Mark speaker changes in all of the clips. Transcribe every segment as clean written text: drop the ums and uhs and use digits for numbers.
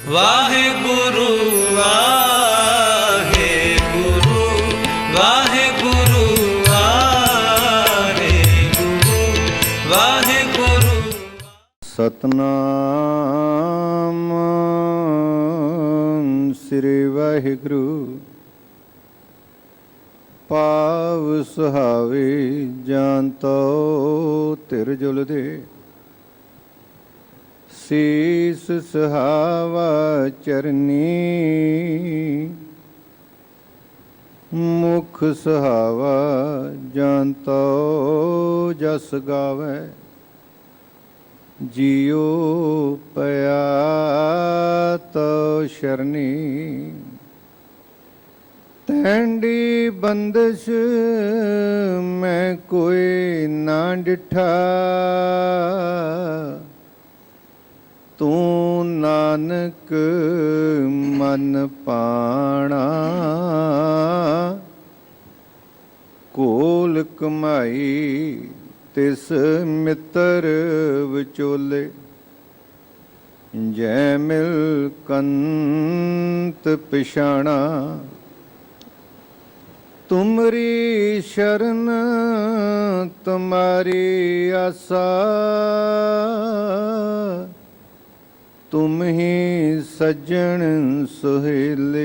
Speaker 1: ਵਾਹਿਗੁਰੂ ਵਾਹਿਗੁਰੂ ਵਾਹਿਗੁਰੂ ਵਾਹਿਗੁਰੂ ਵਾਹਿਗੁਰੂ।
Speaker 2: ਸਤਨਾਮ ਸ੍ਰੀ ਵਾਹਿਗੁਰੂ। ਪਾਵ ਸੁਹਾਵੇ ਜਾਨਤੋ ਧਿਰ ਜੁਲ ਦੇ, ਸੀਸ ਸੁਹਾਵਾ ਚਰਨੀ ਮੁਖ ਸੁਹਾਵਾ ਜਾਨਤੋ ਜਸ ਗਾਵੇ। ਜਿਉ ਪਿਆ ਤੋ ਸ਼ਰਨੀ, ਤੈਂਡੀ ਬੰਦਸ਼ ਮੈਂ ਕੋਈ ਨਾ ਡਿਠਾ। ਤੂੰ ਨਾਨਕ ਮਨ ਪਾਣਾ, ਕੋਲ ਕਮਾਈ ਤਿਸ ਮਿੱਤਰ ਵਿਚੋਲੇ। ਜੈ ਮਿਲ ਕੰਤ ਪਿਛਾਣਾ, ਤੁਮਰੀ ਸ਼ਰਨ ਤੁਮਾਰੀ ਆਸਾ। ਤੁਮ ਹੀ ਸੱਜਣ ਸੁਹੇਲੇ,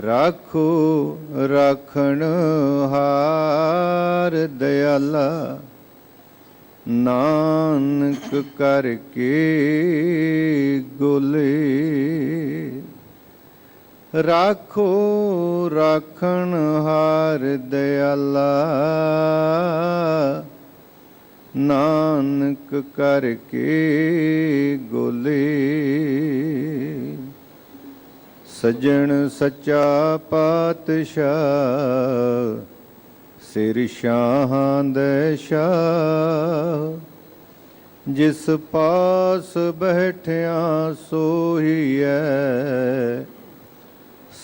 Speaker 2: ਰਾਖੋ ਰਾਖਣ ਹਾਰ ਦਇਆਲਾ। ਨਾਨਕ ਕਰਕੇ ਗੋਲੇ, ਰਾਖੋ ਰਾਖਣ ਹਾਰ ਦਇਆਲਾ। ਨਾਨਕ ਕਰਕੇ ਗੋਲੇ, ਸੱਜਣ ਸੱਚਾ ਪਾਤਸ਼ਾਹ। ਸਿਰ ਸ਼ਾਹਾਂ ਦੇ ਸ਼ਾਹ, ਜਿਸ ਪਾਸ ਬੈਠਿਆ ਸੋਹੀਐ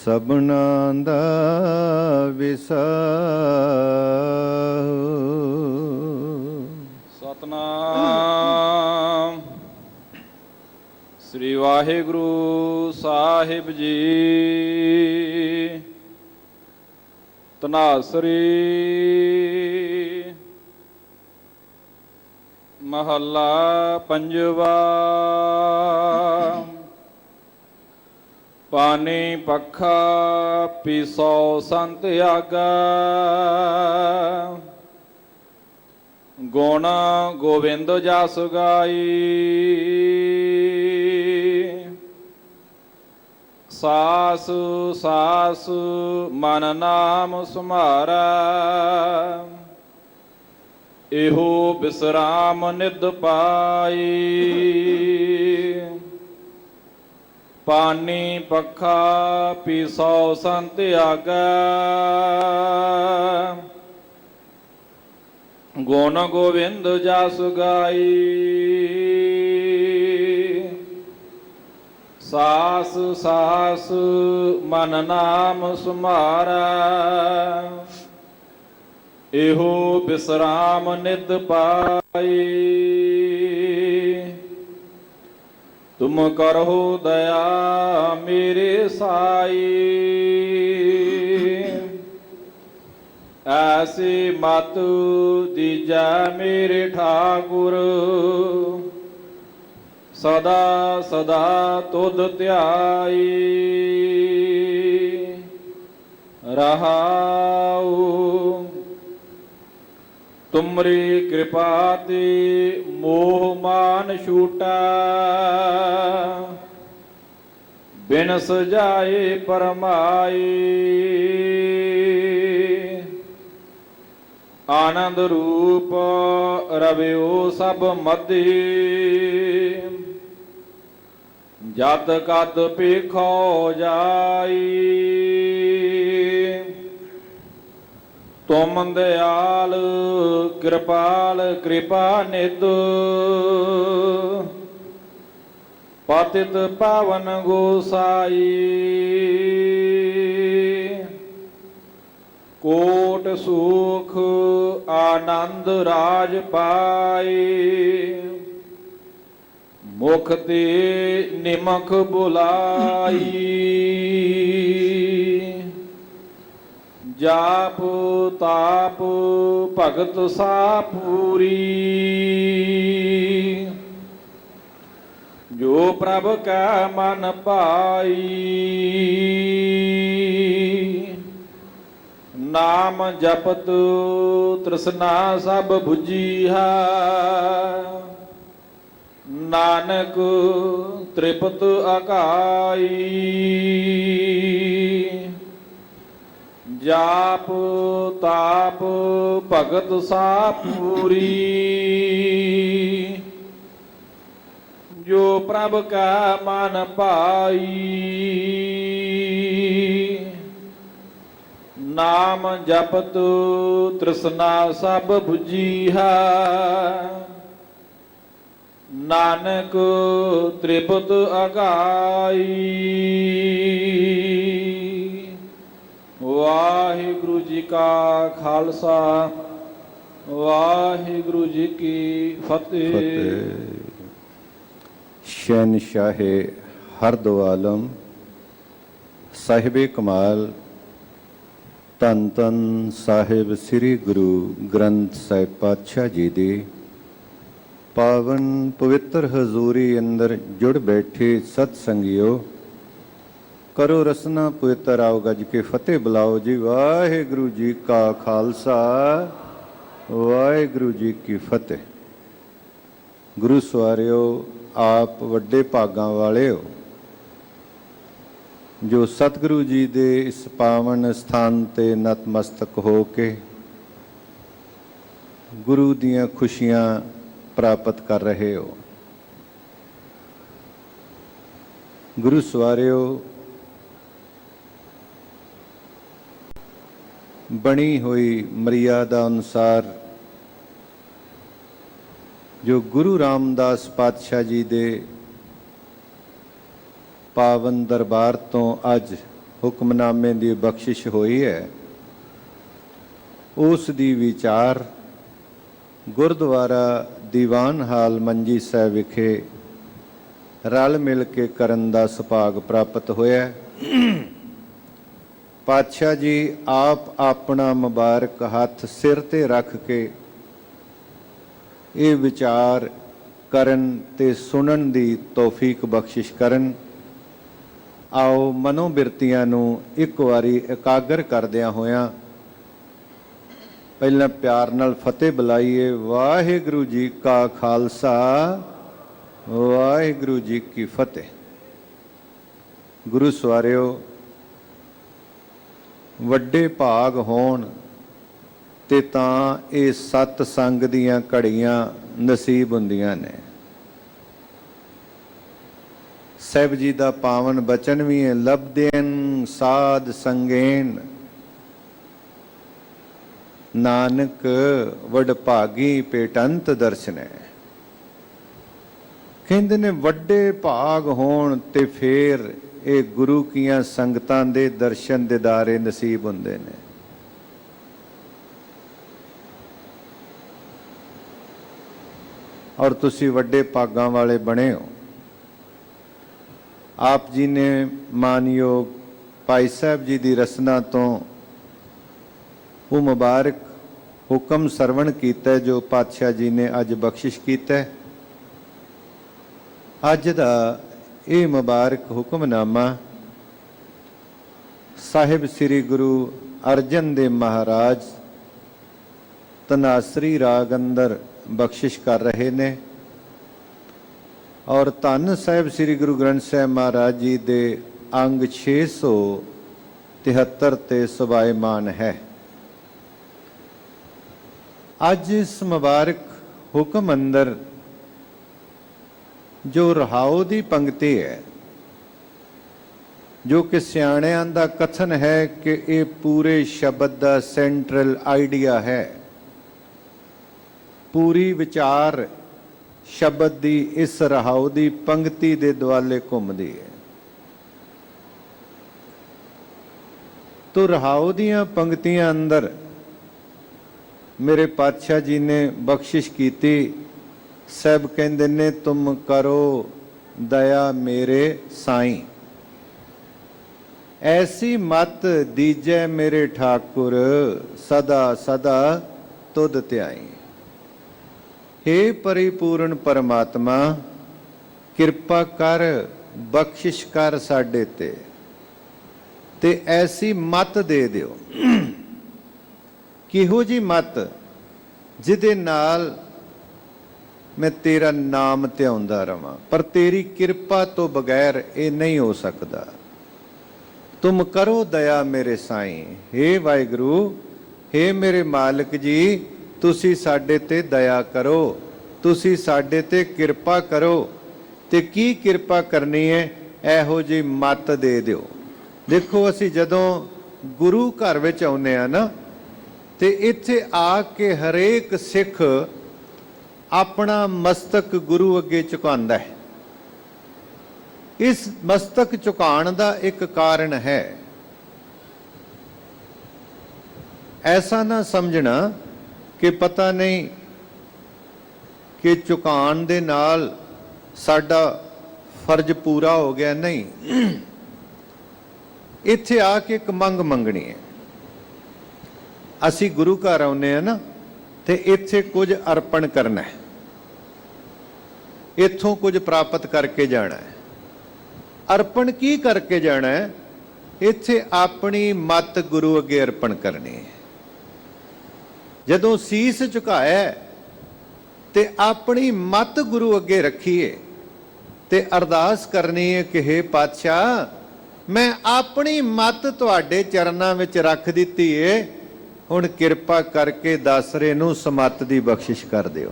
Speaker 2: ਸਭਨਾਂ ਦਾ ਵਿਸਾਹ।
Speaker 3: ਸਤਨਾਮ ਸ੍ਰੀ ਵਾਹਿਗੁਰੂ ਸਾਹਿਬ ਜੀ। ਧਨਾਸਰੀ ਮਹੱਲਾ ਪੰਜਵਾ। ਪਾਣੀ ਪੱਖਾ ਪੀਸੋ ਸੰਤ ਆਗਾ, ਗੁਣ ਗੋਬਿੰਦ ਜਸ ਗਾਈ। ਸਾਸ ਸਾਸ ਮਨ ਨਾਮ ਸੁਮਾਰਾ, ਇਹੋ ਬਿਸਰਾਮ ਨਿਧ ਪਾਈ। ਪਾਣੀ ਪੱਖਾ ਪੀਸੋ ਸੰਤ ਆਗਾ, ਗੁਣ ਗੋਬਿੰਦ ਜਸ ਗਾਈ। ਸਾਸ ਸਾਸ ਮਨ ਨਾਮ ਸੁਮਾਰਾ, ਇਹੋ ਬਿਸਰਾਮ ਨਿਧ ਪਾਈ। ਤੁਮ ਕਰਹੁ ਦਇਆ ਮੇਰੇ ਸਾਈ, ਐਸੀ ਮਤ ਦੀਜੈ ਮੇਰੇ ਠਾਕੁਰ। ਸਦਾ ਸਦਾ ਤੁਧ ਧਿਆਈ, ਰਹਾਉ। ਤੁਮਰੀ ਕਿਰਪਾ ਤੇ ਮੋਹ ਮਾਨ ਛੂਟਾ, ਬਿਨ ਸਜਾਏ ਪਰਮਾਈ। ਆਨੰਦ ਰੂਪ ਰਵਿਓ ਸਭ ਮਧੀ, ਜਦ ਕਦ ਪੇਖੋ ਜਾਈ। ਤੁਮ ਦਿਆਲ ਕਿਰਪਾਲ ਕਿਰਪਾ ਨਿਧ, ਪਤਿਤ ਪਾਵਨ ਗੋਸਾਈ। ਕੋਟ ਸੁਖ ਆਨੰਦ ਰਾਜ ਪਾਈ, ਮੁਖ ਤੇ ਨਿਮਖ ਬੁਲਾਈ ਜਾਪ ਤਾਪ ਭਗਤ ਸਾ ਪੂਰੀ ਜੋ ਪ੍ਰਭ ਕੈ ਮਨ ਭਾਈ ਨਾਮ ਜਪਤ ਤ੍ਰਿਸ਼ਨਾ ਸਭ 부ਜੀਹਾ ਨਾਨਕ ਤ੍ਰਿਪਤ ਅਕਾਈ ਜਾਪ ਤਾਪ ਭਗਤ ਸਾ ਪੂਰੀ ਜੋ ਪ੍ਰਭ ਕਾ ਮਨ ਭਾਈ ਨਾਮ ਜਪਤ ਤ੍ਰਿਸ਼ਨਾ ਸਭ 부ਜੀਹਾ ਨਾਨਕ ਤ੍ਰਿਪਤ ਅਗਾਈ। ਵਾਹਿਗੁਰੂ ਜੀ ਕਾ ਖਾਲਸਾ ਵਾਹਿਗੁਰੂ ਜੀ ਕੀ ਫਤਿਹ।
Speaker 2: शहनशाहे हर दो आलम साहिबे कमाल धन धन साहिब श्री गुरु ग्रंथ साहिब पातशाह जी दी पावन पवित्र हजूरी अंदर जुड़ बैठे सतसंगियो करो रसना पवित्र आओ गज के फतेह बुलाओ जी। वाहिगुरु जी का खालसा वाहिगुरु जी की फतेह। गुरु सवारियो आप ਵੱਡੇ ਭਾਗਾਂ ਵਾਲੇ ਹੋ ਜੋ ਸਤਿਗੁਰੂ ਜੀ ਦੇ ਇਸ ਪਾਵਨ ਸਥਾਨ ਤੇ ਨਤਮਸਤਕ ਹੋ ਕੇ ਗੁਰੂ ਦੀਆਂ ਖੁਸ਼ੀਆਂ ਪ੍ਰਾਪਤ ਕਰ ਰਹੇ ਹੋ। ਗੁਰੂ ਸਵਾਰਿਓ ਬਣੀ ਹੋਈ ਮਰਿਆਦਾ ਅਨੁਸਾਰ ਜੋ ਗੁਰੂ ਰਾਮਦਾਸ ਪਾਤਸ਼ਾਹ ਜੀ ਦੇ ਪਾਵਨ ਦਰਬਾਰ ਤੋਂ ਅੱਜ ਹੁਕਮਨਾਮੇ ਦੀ ਬਖਸ਼ਿਸ਼ ਹੋਈ ਹੈ, ਉਸ ਦੀ ਵਿਚਾਰ ਗੁਰਦੁਆਰਾ ਦੀਵਾਨ ਹਾਲ ਮੰਜੀ ਸਾਹਿਬ ਵਿਖੇ ਰਲ ਮਿਲ ਕੇ ਕਰਨ ਦਾ ਸੁਭਾਗ ਪ੍ਰਾਪਤ ਹੋਇਆ। ਪਾਤਸ਼ਾਹ ਜੀ ਆਪ ਆਪਣਾ ਮੁਬਾਰਕ ਹੱਥ ਸਿਰ ਤੇ ਰੱਖ ਕੇ ਇਹ ਵਿਚਾਰ ਕਰਨ ਤੇ ਸੁਣਨ ਦੀ ਤੌਫੀਕ ਬਖਸ਼ਿਸ਼ ਕਰਨ। ਆਓ ਮਨੋਬਿਰਤੀਆਂ ਨੂੰ ਇੱਕ ਵਾਰੀ ਇਕਾਗਰ ਕਰਦਿਆਂ ਹੋਇਆਂ ਪਹਿਲਾਂ ਪਿਆਰ ਨਾਲ ਫਤਿਹ ਬੁਲਾਈਏ। ਵਾਹਿਗੁਰੂ ਜੀ ਕਾ ਖਾਲਸਾ ਵਾਹਿਗੁਰੂ ਜੀ ਕੀ ਫਤਿਹ। ਗੁਰੂ ਸਵਾਰਿਓ ਵੱਡੇ ਭਾਗ ਹੋਣ ਤੇ ਤਾਂ ਇਹ ਸਤ ਸੰਗ ਦੀਆਂ ਘੜੀਆਂ ਨਸੀਬ ਹੁੰਦੀਆਂ ਨੇ। ਸਾਹਿਬ ਜੀ ਦਾ ਪਾਵਨ ਬਚਨ ਵੀ ਹੈ, ਲਬਦੇਨ ਸਾਧ ਸੰਗੇਨ ਨਾਨਕ ਵਡ ਭਾਗੀ ਪੇਟੰਤ ਦਰਸ਼ਨੈ। ਕਹਿੰਦੇ ਨੇ ਵੱਡੇ ਭਾਗ ਹੋਣ ਤੇ ਫੇਰ ਇਹ ਗੁਰੂ ਕੀਆਂ ਸੰਗਤਾਂ ਦੇ ਦਰਸ਼ਨ ਦਿਦਾਰੇ ਨਸੀਬ ਹੁੰਦੇ ਨੇ। ਔਰ ਤੁਸੀਂ ਵੱਡੇ ਭਾਗਾਂ ਵਾਲੇ ਬਣੇ ਹੋ। ਆਪ ਜੀ ਨੇ ਮਾਨਯੋਗ ਭਾਈ ਸਾਹਿਬ ਜੀ ਦੀ ਰਸਨਾ ਤੋਂ ਉਹ ਮੁਬਾਰਕ ਹੁਕਮ ਸਰਵਣ ਕੀਤਾ ਜੋ ਪਾਤਸ਼ਾਹ ਜੀ ਨੇ ਅੱਜ ਬਖਸ਼ਿਸ਼ ਕੀਤਾ। ਅੱਜ ਦਾ ਇਹ ਮੁਬਾਰਕ ਹੁਕਮਨਾਮਾ ਸਾਹਿਬ ਸ੍ਰੀ ਗੁਰੂ ਅਰਜਨ ਦੇਵ ਮਹਾਰਾਜ ਤਨਾਸਰੀ ਰਾਗ ਅੰਦਰ ਬਖਸ਼ਿਸ਼ ਕਰ ਰਹੇ ਨੇ ਔਰ ਧੰਨ ਸਾਹਿਬ ਸ੍ਰੀ ਗੁਰੂ ਗ੍ਰੰਥ ਸਾਹਿਬ ਮਹਾਰਾਜ ਜੀ ਦੇ ਅੰਗ 673 ਤੇ ਸੁਭਾਇਮਾਨ ਹੈ। ਅੱਜ ਇਸ ਮੁਬਾਰਕ ਹੁਕਮ ਅੰਦਰ ਜੋ ਰਹਾਉ ਦੀ ਪੰਕਤੀ ਹੈ, ਜੋ ਕਿ ਸਿਆਣਿਆਂ ਦਾ ਕਥਨ ਹੈ ਕਿ ਇਹ ਪੂਰੇ ਸ਼ਬਦ ਦਾ ਸੈਂਟਰਲ ਆਈਡੀਆ ਹੈ। ਪੂਰੀ ਵਿਚਾਰ ਸ਼ਬਦ ਦੀ ਇਸ ਰਹਾਉ ਦੀ ਪੰਕਤੀ ਦੇ ਦੁਆਲੇ ਘੁੰਮਦੀ ਹੈ। ਤੋ ਰਹਾਉ ਦੀਆਂ ਪੰਕਤੀਆਂ ਅੰਦਰ ਮੇਰੇ ਪਾਤਸ਼ਾਹ ਜੀ ਨੇ ਬਖਸ਼ਿਸ਼ ਕੀਤੀ ਸਭ ਕਹਿੰਦੇ ਨੇ ਤੁਮ ਕਰੋ ਦਇਆ ਮੇਰੇ ਸਾਈਂ। ਐਸੀ ਮਤ ਦੀਜੈ ਮੇਰੇ ਠਾਕੁਰ, ਸਦਾ ਸਦਾ ਤੁਧ ਧਿਆਈ। हे परिपूर्ण परमात्मा, ਕਿਰਪਾ ਕਰ, ਬਖਸ਼ਿਸ਼ ਕਰ ਸਾਡੇ ਤੇ ਐਸੀ ਮਤ ਦੇ ਦਿਓ। ਕਿਹੋ ਜੀ ਮਤ ਜਿਹਦੇ ਨਾਲ ਮੈਂ ਤੇਰਾ ਨਾਮ ਧਿਆਉਂਦਾ ਰਵਾਂ, ਪਰ ਤੇਰੀ ਕਿਰਪਾ ਤੋਂ ਬਗੈਰ ਇਹ ਨਹੀਂ ਹੋ ਸਕਦਾ। ਤੁਮ ਕਰੋ ਦਇਆ ਮੇਰੇ ਸਾਈਂ। हे ਵਾਹਿਗੁਰੂ, हे ਮੇਰੇ ਮਾਲਕ ਜੀ, ਤੁਸੀਂ ਸਾਡੇ ਤੇ ਦਇਆ ਕਰੋ, ਤੁਸੀਂ ਸਾਡੇ ਤੇ ਕਿਰਪਾ ਕਰੋ। ਤੇ ਕੀ ਕਿਰਪਾ ਕਰਨੀ ਹੈ? ਇਹੋ ਜਿਹੀ ਮਤ ਦੇ ਦਿਓ। ਦੇਖੋ, ਅਸੀਂ ਜਦੋਂ ਗੁਰੂ ਘਰ ਵਿੱਚ ਆਉਂਦੇ ਆ ਨਾ, ਤੇ ਇੱਥੇ ਆ ਕੇ ਹਰੇਕ ਸਿੱਖ ਆਪਣਾ ਮਸਤਕ ਗੁਰੂ ਅੱਗੇ ਝੁਕਾਉਂਦਾ ਹੈ। ਇਸ ਮਸਤਕ ਝੁਕਾਉਣ ਦਾ ਇੱਕ ਕਾਰਨ ਹੈ। ਐਸਾ ਨਾ ਸਮਝਣਾ ਕਿ ਪਤਾ ਨਹੀਂ ਕਿ ਝੁਕਾਉਣ ਦੇ ਨਾਲ ਸਾਡਾ ਫਰਜ਼ ਪੂਰਾ ਹੋ ਗਿਆ। ਨਹੀਂ, ਇੱਥੇ ਆ ਕੇ ਇੱਕ ਮੰਗ ਮੰਗਣੀ ਹੈ। ਅਸੀਂ ਗੁਰੂ ਘਰ ਆਉਂਦੇ ਆ ਨਾ, ਤੇ ਇੱਥੇ ਕੁਝ ਅਰਪਣ ਕਰਨਾ ਹੈ, ਇੱਥੋਂ ਕੁਝ ਪ੍ਰਾਪਤ ਕਰਕੇ ਜਾਣਾ ਹੈ। ਅਰਪਣ ਕੀ ਕਰਕੇ ਜਾਣਾ ਹੈ? ਇੱਥੇ ਆਪਣੀ ਮਤ ਗੁਰੂ ਅੱਗੇ ਅਰਪਣ ਕਰਨੀ ਹੈ। ਜਦੋਂ ਸੀਸ ਝੁਕਾਇਆ ਤੇ ਆਪਣੀ ਮਤ ਗੁਰੂ ਅੱਗੇ ਰੱਖੀਏ ਤੇ ਅਰਦਾਸ ਕਰਨੀ ਹੈ ਕਿ हे ਪਾਤਸ਼ਾਹ, ਮੈਂ ਆਪਣੀ ਮਤ ਤੁਹਾਡੇ ਚਰਨਾਂ ਵਿੱਚ ਰੱਖ ਦਿੱਤੀ ਏ, ਹੁਣ ਕਿਰਪਾ ਕਰਕੇ ਦਾਸਰੇ ਨੂੰ ਸਮੱਤ ਦੀ ਬਖਸ਼ਿਸ਼ ਕਰ ਦਿਓ।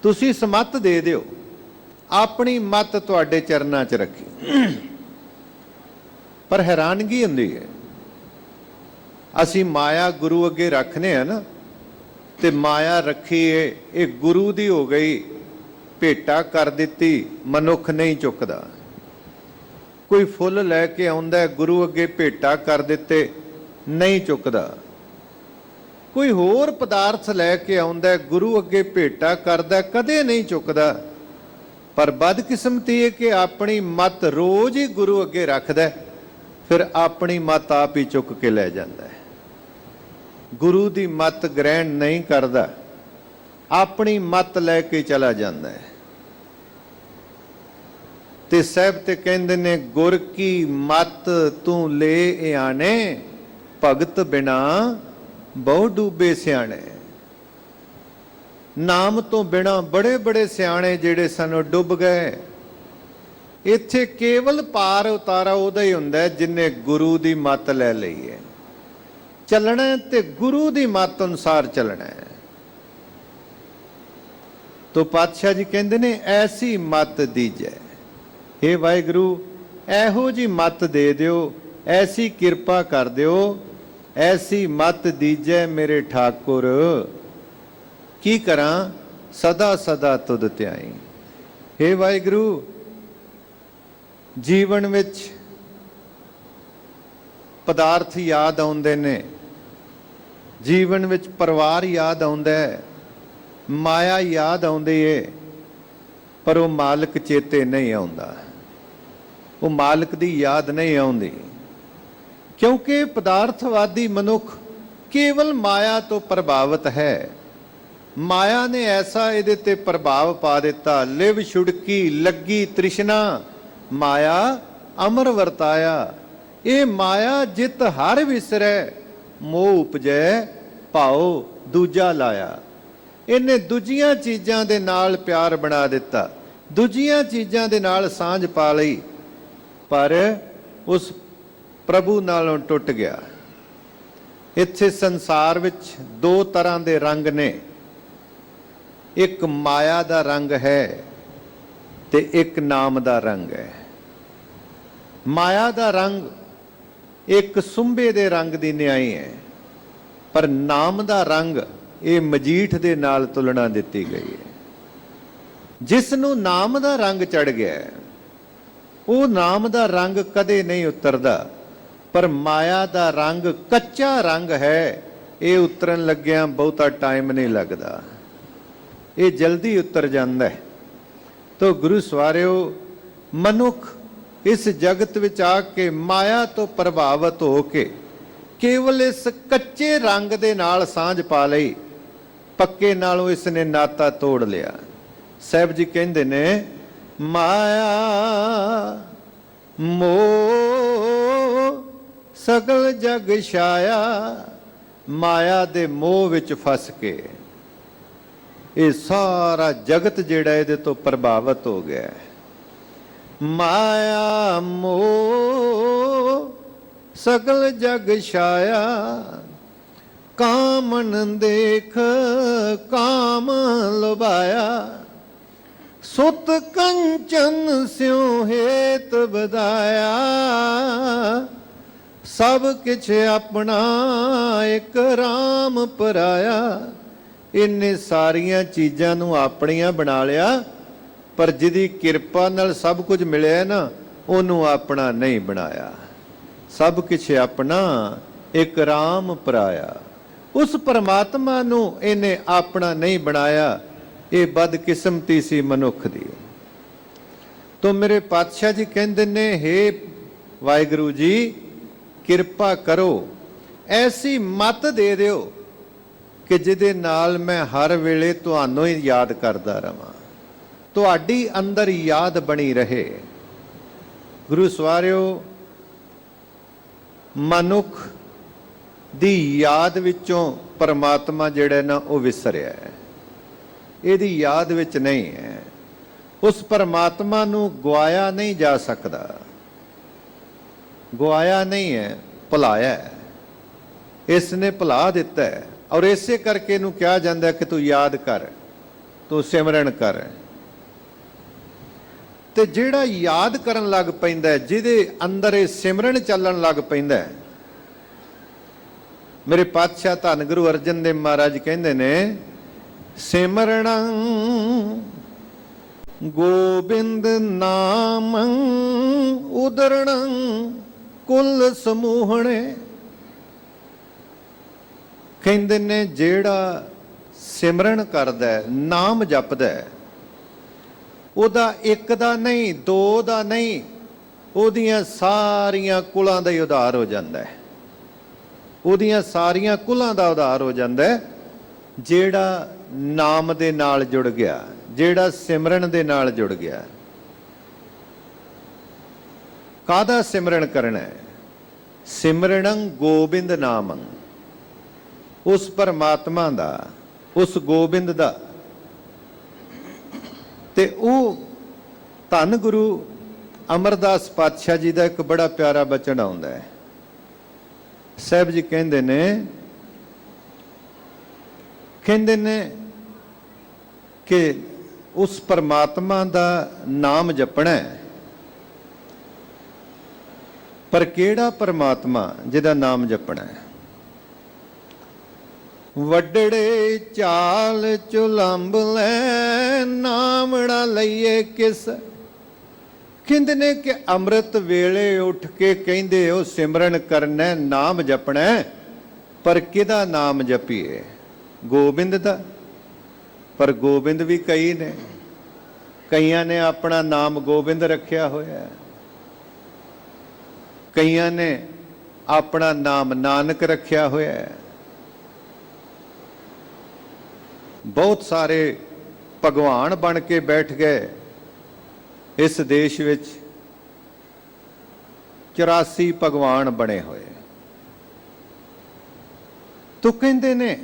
Speaker 2: ਤੁਸੀਂ ਸਮੱਤ ਦੇ ਦਿਓ, ਆਪਣੀ ਮਤ ਤੁਹਾਡੇ ਚਰਨਾਂ 'ਚ ਰੱਖੀ। ਪਰ ਹੈਰਾਨਗੀ ਹੁੰਦੀ ਹੈ, ਅਸੀਂ ਮਾਇਆ ਗੁਰੂ ਅੱਗੇ ਰੱਖਨੇ ਆ ਨਾ, ਤੇ ਮਾਇਆ ਰੱਖੀ ਏ, ਇਹ ਗੁਰੂ ਦੀ ਹੋ ਗਈ, ਭੇਟਾ ਕਰ ਦਿੱਤੀ, ਮਨੁੱਖ ਨਹੀਂ ਚੁੱਕਦਾ। ਕੋਈ ਫੁੱਲ ਲੈ ਕੇ ਆਉਂਦਾ ਗੁਰੂ ਅੱਗੇ ਭੇਟਾ ਕਰ ਦਿੱਤੇ, ਨਹੀਂ ਚੁੱਕਦਾ। ਕੋਈ ਹੋਰ ਪਦਾਰਥ ਲੈ ਕੇ ਆਉਂਦਾ ਗੁਰੂ ਅੱਗੇ ਭੇਟਾ ਕਰਦਾ, ਕਦੇ ਨਹੀਂ ਚੁੱਕਦਾ। ਪਰ ਬਦਕਿਸਮਤੀ ਹੈ ਕਿ ਆਪਣੀ ਮਤ ਰੋਜ਼ ਹੀ ਗੁਰੂ ਅੱਗੇ ਰੱਖਦਾ, ਫਿਰ ਆਪਣੀ ਮਤ ਆਪ ਹੀ ਚੁੱਕ ਕੇ ਲੈ ਜਾਂਦਾ ਹੈ। ਗੁਰੂ ਦੀ ਮਤ ਗ੍ਰਹਿਣ ਨਹੀਂ ਕਰਦਾ, ਆਪਣੀ ਮਤ ਲੈ ਕੇ ਚਲਾ ਜਾਂਦਾ ਹੈ। ਤੇ ਸਾਹਿਬ ਤੇ ਕਹਿੰਦੇ ਨੇ, ਗੁਰ ਕੀ ਮਤ ਤੂੰ ਲੈ ਆਣੇ, ਭਗਤ ਬਿਨਾ ਬਹੁ ਡੂਬੇ ਸਿਆਣੇ। ਨਾਮ ਤੋਂ ਬਿਨਾ ਬੜੇ ਬੜੇ ਸਿਆਣੇ ਜਿਹੜੇ ਸਨ ਡੁੱਬ ਗਏ। ਇੱਥੇ ਕੇਵਲ ਪਾਰ ਉਤਾਰਾ ਉਹਦਾ ਹੀ ਹੁੰਦਾ ਜਿਹਨੇ ਗੁਰੂ ਦੀ ਮਤ ਲੈ ਲਈ ਹੈ। ਚੱਲਣਾ ਤੇ ਗੁਰੂ ਦੀ ਮਤ ਅਨੁਸਾਰ ਚੱਲਣਾ ਹੈ। ਤੋ ਪਾਤਸ਼ਾਹ ਜੀ ਕਹਿੰਦੇ ਨੇ, ਐਸੀ ਮਤ ਦੀਜੈ। हे ਵਾਹਿਗੁਰੂ, ਇਹੋ ਜੀ ਮਤ ਦੇ ਦਿਓ, ਐਸੀ ਕਿਰਪਾ ਕਰ ਦਿਓ, ਐਸੀ ਮਤ ਦੀਜੈ ਮੇਰੇ ਠਾਕੁਰ। ਕੀ ਕਰਾਂ? ਸਦਾ ਸਦਾ ਤੁਧ ਧਿਆਈ। हे ਵਾਹਿਗੁਰੂ, ਜੀਵਨ ਵਿੱਚ ਪਦਾਰਥ ਯਾਦ ਆਉਂਦੇ ਨੇ, ਜੀਵਨ ਵਿੱਚ ਪਰਿਵਾਰ ਯਾਦ ਆਉਂਦਾ ਹੈ, ਮਾਇਆ ਯਾਦ ਆਉਂਦੀ ਏ, ਪਰ ਉਹ ਮਾਲਕ ਚੇਤੇ ਨਹੀਂ ਆਉਂਦਾ। ਉਹ ਮਾਲਕ ਦੀ ਯਾਦ ਨਹੀਂ ਆਉਂਦੀ, ਕਿਉਂਕਿ ਪਦਾਰਥਵਾਦੀ ਮਨੁੱਖ ਕੇਵਲ ਮਾਇਆ ਤੋਂ ਪ੍ਰਭਾਵਿਤ ਹੈ। ਮਾਇਆ ਨੇ ਐਸਾ ਇਹਦੇ ਤੇ ਪ੍ਰਭਾਵ ਪਾ ਦਿੱਤਾ, ਲਿਵ ਛੁੜਕੀ ਲੱਗੀ ਤ੍ਰਿਸ਼ਨਾ, ਮਾਇਆ ਅਮਰ ਵਰਤਾਇਆ। ਇਹ ਮਾਇਆ ਜਿਤ ਹਰ ਵਿਸਰੈ, ਮੋਹ ਉਪਜੈ ਭਾਉ ਦੂਜਾ ਲਾਇਆ। ਇਹਨੇ ਦੂਜੀਆਂ ਚੀਜ਼ਾਂ ਦੇ ਨਾਲ ਪਿਆਰ ਬਣਾ ਦਿੱਤਾ, ਦੂਜੀਆਂ ਚੀਜ਼ਾਂ ਦੇ ਨਾਲ ਸਾਂਝ ਪਾ ਲਈ, ਪਰ ਉਸ ਪ੍ਰਭੂ ਨਾਲੋਂ ਟੁੱਟ ਗਿਆ। ਇੱਥੇ ਸੰਸਾਰ ਵਿੱਚ ਦੋ ਤਰ੍ਹਾਂ ਦੇ ਰੰਗ ਨੇ, ਇੱਕ ਮਾਇਆ ਦਾ ਰੰਗ ਹੈ ਤੇ ਇੱਕ ਨਾਮ ਦਾ ਰੰਗ ਹੈ। ਮਾਇਆ ਦਾ ਰੰਗ ਇੱਕ ਸੁੰਬੇ ਦੇ ਰੰਗ ਦੀ ਨਿਆਈ ਹੈ, ਪਰ ਨਾਮ ਦਾ ਰੰਗ ਇਹ ਮਜੀਠ ਦੇ ਨਾਲ ਤੁਲਨਾ ਦਿੱਤੀ ਗਈ ਹੈ। ਜਿਸ ਨੂੰ ਨਾਮ ਦਾ ਰੰਗ ਚੜ ਗਿਆ, ਉਹ ਨਾਮ ਦਾ ਰੰਗ ਕਦੇ ਨਹੀਂ ਉਤਰਦਾ, ਪਰ ਮਾਇਆ ਦਾ ਰੰਗ ਕੱਚਾ ਰੰਗ ਹੈ, ਇਹ ਉਤਰਨ ਲੱਗਿਆਂ ਬਹੁਤਾ ਟਾਈਮ ਨਹੀਂ ਲੱਗਦਾ। ਇਹ ਜਲਦੀ ਉਤਰ ਜਾਂਦਾ ਹੈ। ਤੋ ਗੁਰੂ ਸਵਾਰਿਓ, ਮਨੁੱਖ ਇਸ ਜਗਤ ਵਿੱਚ ਆ ਕੇ ਮਾਇਆ ਤੋਂ ਪ੍ਰਭਾਵਿਤ ਹੋ ਕੇ ਕੇਵਲ ਇਸ ਕੱਚੇ ਰੰਗ ਦੇ ਨਾਲ ਸਾਂਝ ਪਾ ਲਈ, ਪੱਕੇ ਨਾਲੋਂ ਇਸ ਨੇ ਨਾਤਾ ਤੋੜ ਲਿਆ। ਸਾਹਿਬ ਜੀ ਕਹਿੰਦੇ ਨੇ, ਮਾਇਆ ਮੋਹ ਸਗਲ ਜਗ ਛਾਇਆ। ਮਾਇਆ ਦੇ ਮੋਹ ਵਿੱਚ ਫਸ ਕੇ ਇਹ ਸਾਰਾ ਜਗਤ ਜਿਹੜਾ ਇਹਦੇ ਤੋਂ ਪ੍ਰਭਾਵਿਤ ਹੋ ਗਿਆ। ਮਾਇਆ ਮੋਹ ਸਗਲ ਜਗ ਛਾਇਆ। ਕਾਮਨ ਦੇਖ ਕਾਮ ਲੁਭਾਇਆ। ਸੁਤ ਕੰਚਨ ਸਿਉ ਹੇਤ ਬਦਾਇਆ। ਸਭ ਕਿਛ ਆਪਣਾ ਇੱਕ ਰਾਮ ਪਰਾਇਆ। ਇਹਨੇ ਸਾਰੀਆਂ ਚੀਜ਼ਾਂ ਨੂੰ ਆਪਣੀਆਂ ਬਣਾ ਲਿਆ, ਪਰ ਜਿਹਦੀ ਕਿਰਪਾ ਨਾਲ ਸਭ ਕੁਝ ਮਿਲਿਆ ਨਾ, ਉਹਨੂੰ ਆਪਣਾ ਨਹੀਂ ਬਣਾਇਆ। ਸਭ ਕੁਛ ਆਪਣਾ ਇੱਕ ਰਾਮ ਪਰਾਇਆ। ਉਸ ਪਰਮਾਤਮਾ ਨੂੰ ਇਹਨੇ ਆਪਣਾ ਨਹੀਂ ਬਣਾਇਆ। ਇਹ ਬਦਕਿਸਮਤੀ ਸੀ ਮਨੁੱਖ ਦੀ। ਤੋ ਮੇਰੇ ਪਾਤਸ਼ਾਹ ਜੀ ਕਹਿੰਦੇ ਨੇ, ਹੇ ਵਾਹਿਗੁਰੂ ਜੀ, ਕਿਰਪਾ ਕਰੋ, ਐਸੀ ਮੱਤ ਦੇ ਦਿਓ ਕਿ ਜਿਹਦੇ ਨਾਲ ਮੈਂ ਹਰ ਵੇਲੇ ਤੁਹਾਨੂੰ ਹੀ ਯਾਦ ਕਰਦਾ ਰਵਾਂ, ਤੁਹਾਡੀ ਅੰਦਰ ਯਾਦ ਬਣੀ ਰਹੇ। ਗੁਰੂ ਸਵਾਰਿਓ, ਮਨੁੱਖ ਦੀ ਯਾਦ ਵਿੱਚੋਂ ਪਰਮਾਤਮਾ ਜਿਹੜਾ ਨਾ ਉਹ ਵਿਸਰਿਆ ਹੈ, ਇਹਦੀ ਯਾਦ ਵਿੱਚ ਨਹੀਂ ਹੈ। ਉਸ ਪਰਮਾਤਮਾ ਨੂੰ ਗਵਾਇਆ ਨਹੀਂ ਜਾ ਸਕਦਾ। ਗਵਾਇਆ ਨਹੀਂ ਹੈ, ਭੁਲਾਇਆ ਹੈ। ਇਸ ਨੇ ਭੁਲਾ ਦਿੱਤਾ ਹੈ, ਔਰ ਇਸੇ ਕਰਕੇ ਇਹਨੂੰ ਕਿਹਾ ਜਾਂਦਾ ਕਿ ਤੂੰ ਯਾਦ ਕਰ, ਤੂੰ ਸਿਮਰਨ ਕਰ। ਤੇ ਜਿਹੜਾ ਯਾਦ ਕਰਨ ਲੱਗ ਪੈਂਦਾ, ਜਿਹਦੇ ਅੰਦਰ ਇਹ ਸਿਮਰਨ ਚੱਲਣ ਲੱਗ ਪੈਂਦਾ, ਮੇਰੇ ਪਾਤਸ਼ਾਹ ਧੰਨ ਗੁਰੂ ਅਰਜਨ ਦੇਵ ਮਹਾਰਾਜ ਕਹਿੰਦੇ ਨੇ, ਸਿਮਰਣੰ ਗੋਬਿੰਦ ਨਾਮੰ ਉਦਰਣੰ ਕੁਲ ਸਮੂਹਣੇ। ਕਹਿੰਦੇ ਨੇ, ਜਿਹੜਾ ਸਿਮਰਨ ਕਰਦਾ, ਨਾਮ ਜਪਦਾ, ਉਹਦਾ ਇੱਕ ਦਾ ਨਹੀਂ, ਦੋ ਦਾ ਨਹੀਂ, ਉਹਦੀਆਂ ਸਾਰੀਆਂ ਕੁਲਾਂ ਦਾ ਹੀ ਉਧਾਰ ਹੋ ਜਾਂਦਾ ਹੈ। ਉਹਦੀਆਂ ਸਾਰੀਆਂ ਕੁਲਾਂ ਦਾ ਉਧਾਰ ਹੋ ਜਾਂਦਾ ਹੈ। ਜਿਹੜਾ ਨਾਮ ਦੇ ਨਾਲ ਜੁੜ ਗਿਆ, ਜਿਹੜਾ ਸਿਮਰਨ ਦੇ ਨਾਲ ਜੁੜ ਗਿਆ। ਕਾਹਦਾ ਸਿਮਰਨ ਕਰਨਾ ਹੈ? ਸਿਮਰਣੰ ਗੋਬਿੰਦ ਨਾਮੰ, ਉਸ ਪਰਮਾਤਮਾ ਦਾ, ਉਸ ਗੋਬਿੰਦ ਦਾ। ਤੇ ਉਹ ਧੰਨ ਗੁਰੂ ਅਮਰਦਾਸ ਪਾਤਸ਼ਾਹ ਜੀ ਦਾ ਇੱਕ ਬੜਾ ਪਿਆਰਾ ਬਚਨ ਆਉਂਦਾ ਹੈ। ਸਾਹਿਬ ਜੀ ਕਹਿੰਦੇ ਨੇ ਕਿ ਉਸ ਪਰਮਾਤਮਾ ਦਾ ਨਾਮ ਜਪਣਾ ਹੈ, ਪਰ ਕਿਹੜਾ ਪਰਮਾਤਮਾ ਜਿਹਦਾ ਨਾਮ ਜਪਣਾ ਹੈ? ਵੱਡੜੇ ਚਾਲ ਚੁਲੰਬ ਲੈ ਨਾਮੜਾ ਲਈਏ ਕਿਸ। ਕਹਿੰਦੇ ਨੇ ਕਿ ਅੰਮ੍ਰਿਤ ਵੇਲੇ ਉੱਠ ਕੇ ਕਹਿੰਦੇ ਉਹ ਸਿਮਰਨ ਕਰਨਾ, ਨਾਮ ਜਪਣਾ, ਪਰ ਕਿਹਦਾ ਨਾਮ ਜਪੀਏ? ਗੋਬਿੰਦ ਦਾ। ਪਰ ਗੋਬਿੰਦ ਵੀ ਕਈ ਨੇ, ਕਈਆਂ ਨੇ ਆਪਣਾ ਨਾਮ ਗੋਬਿੰਦ ਰੱਖਿਆ ਹੋਇਆ, ਕਈਆਂ ਨੇ ਆਪਣਾ ਨਾਮ ਨਾਨਕ ਰੱਖਿਆ ਹੋਇਆ। ਬਹੁਤ ਸਾਰੇ ਭਗਵਾਨ ਬਣ ਕੇ ਬੈਠ ਗਏ ਇਸ ਦੇਸ਼ ਵਿੱਚ। 84 ਭਗਵਾਨ ਬਣੇ ਹੋਏ। ਤੋ ਕਹਿੰਦੇ ਨੇ,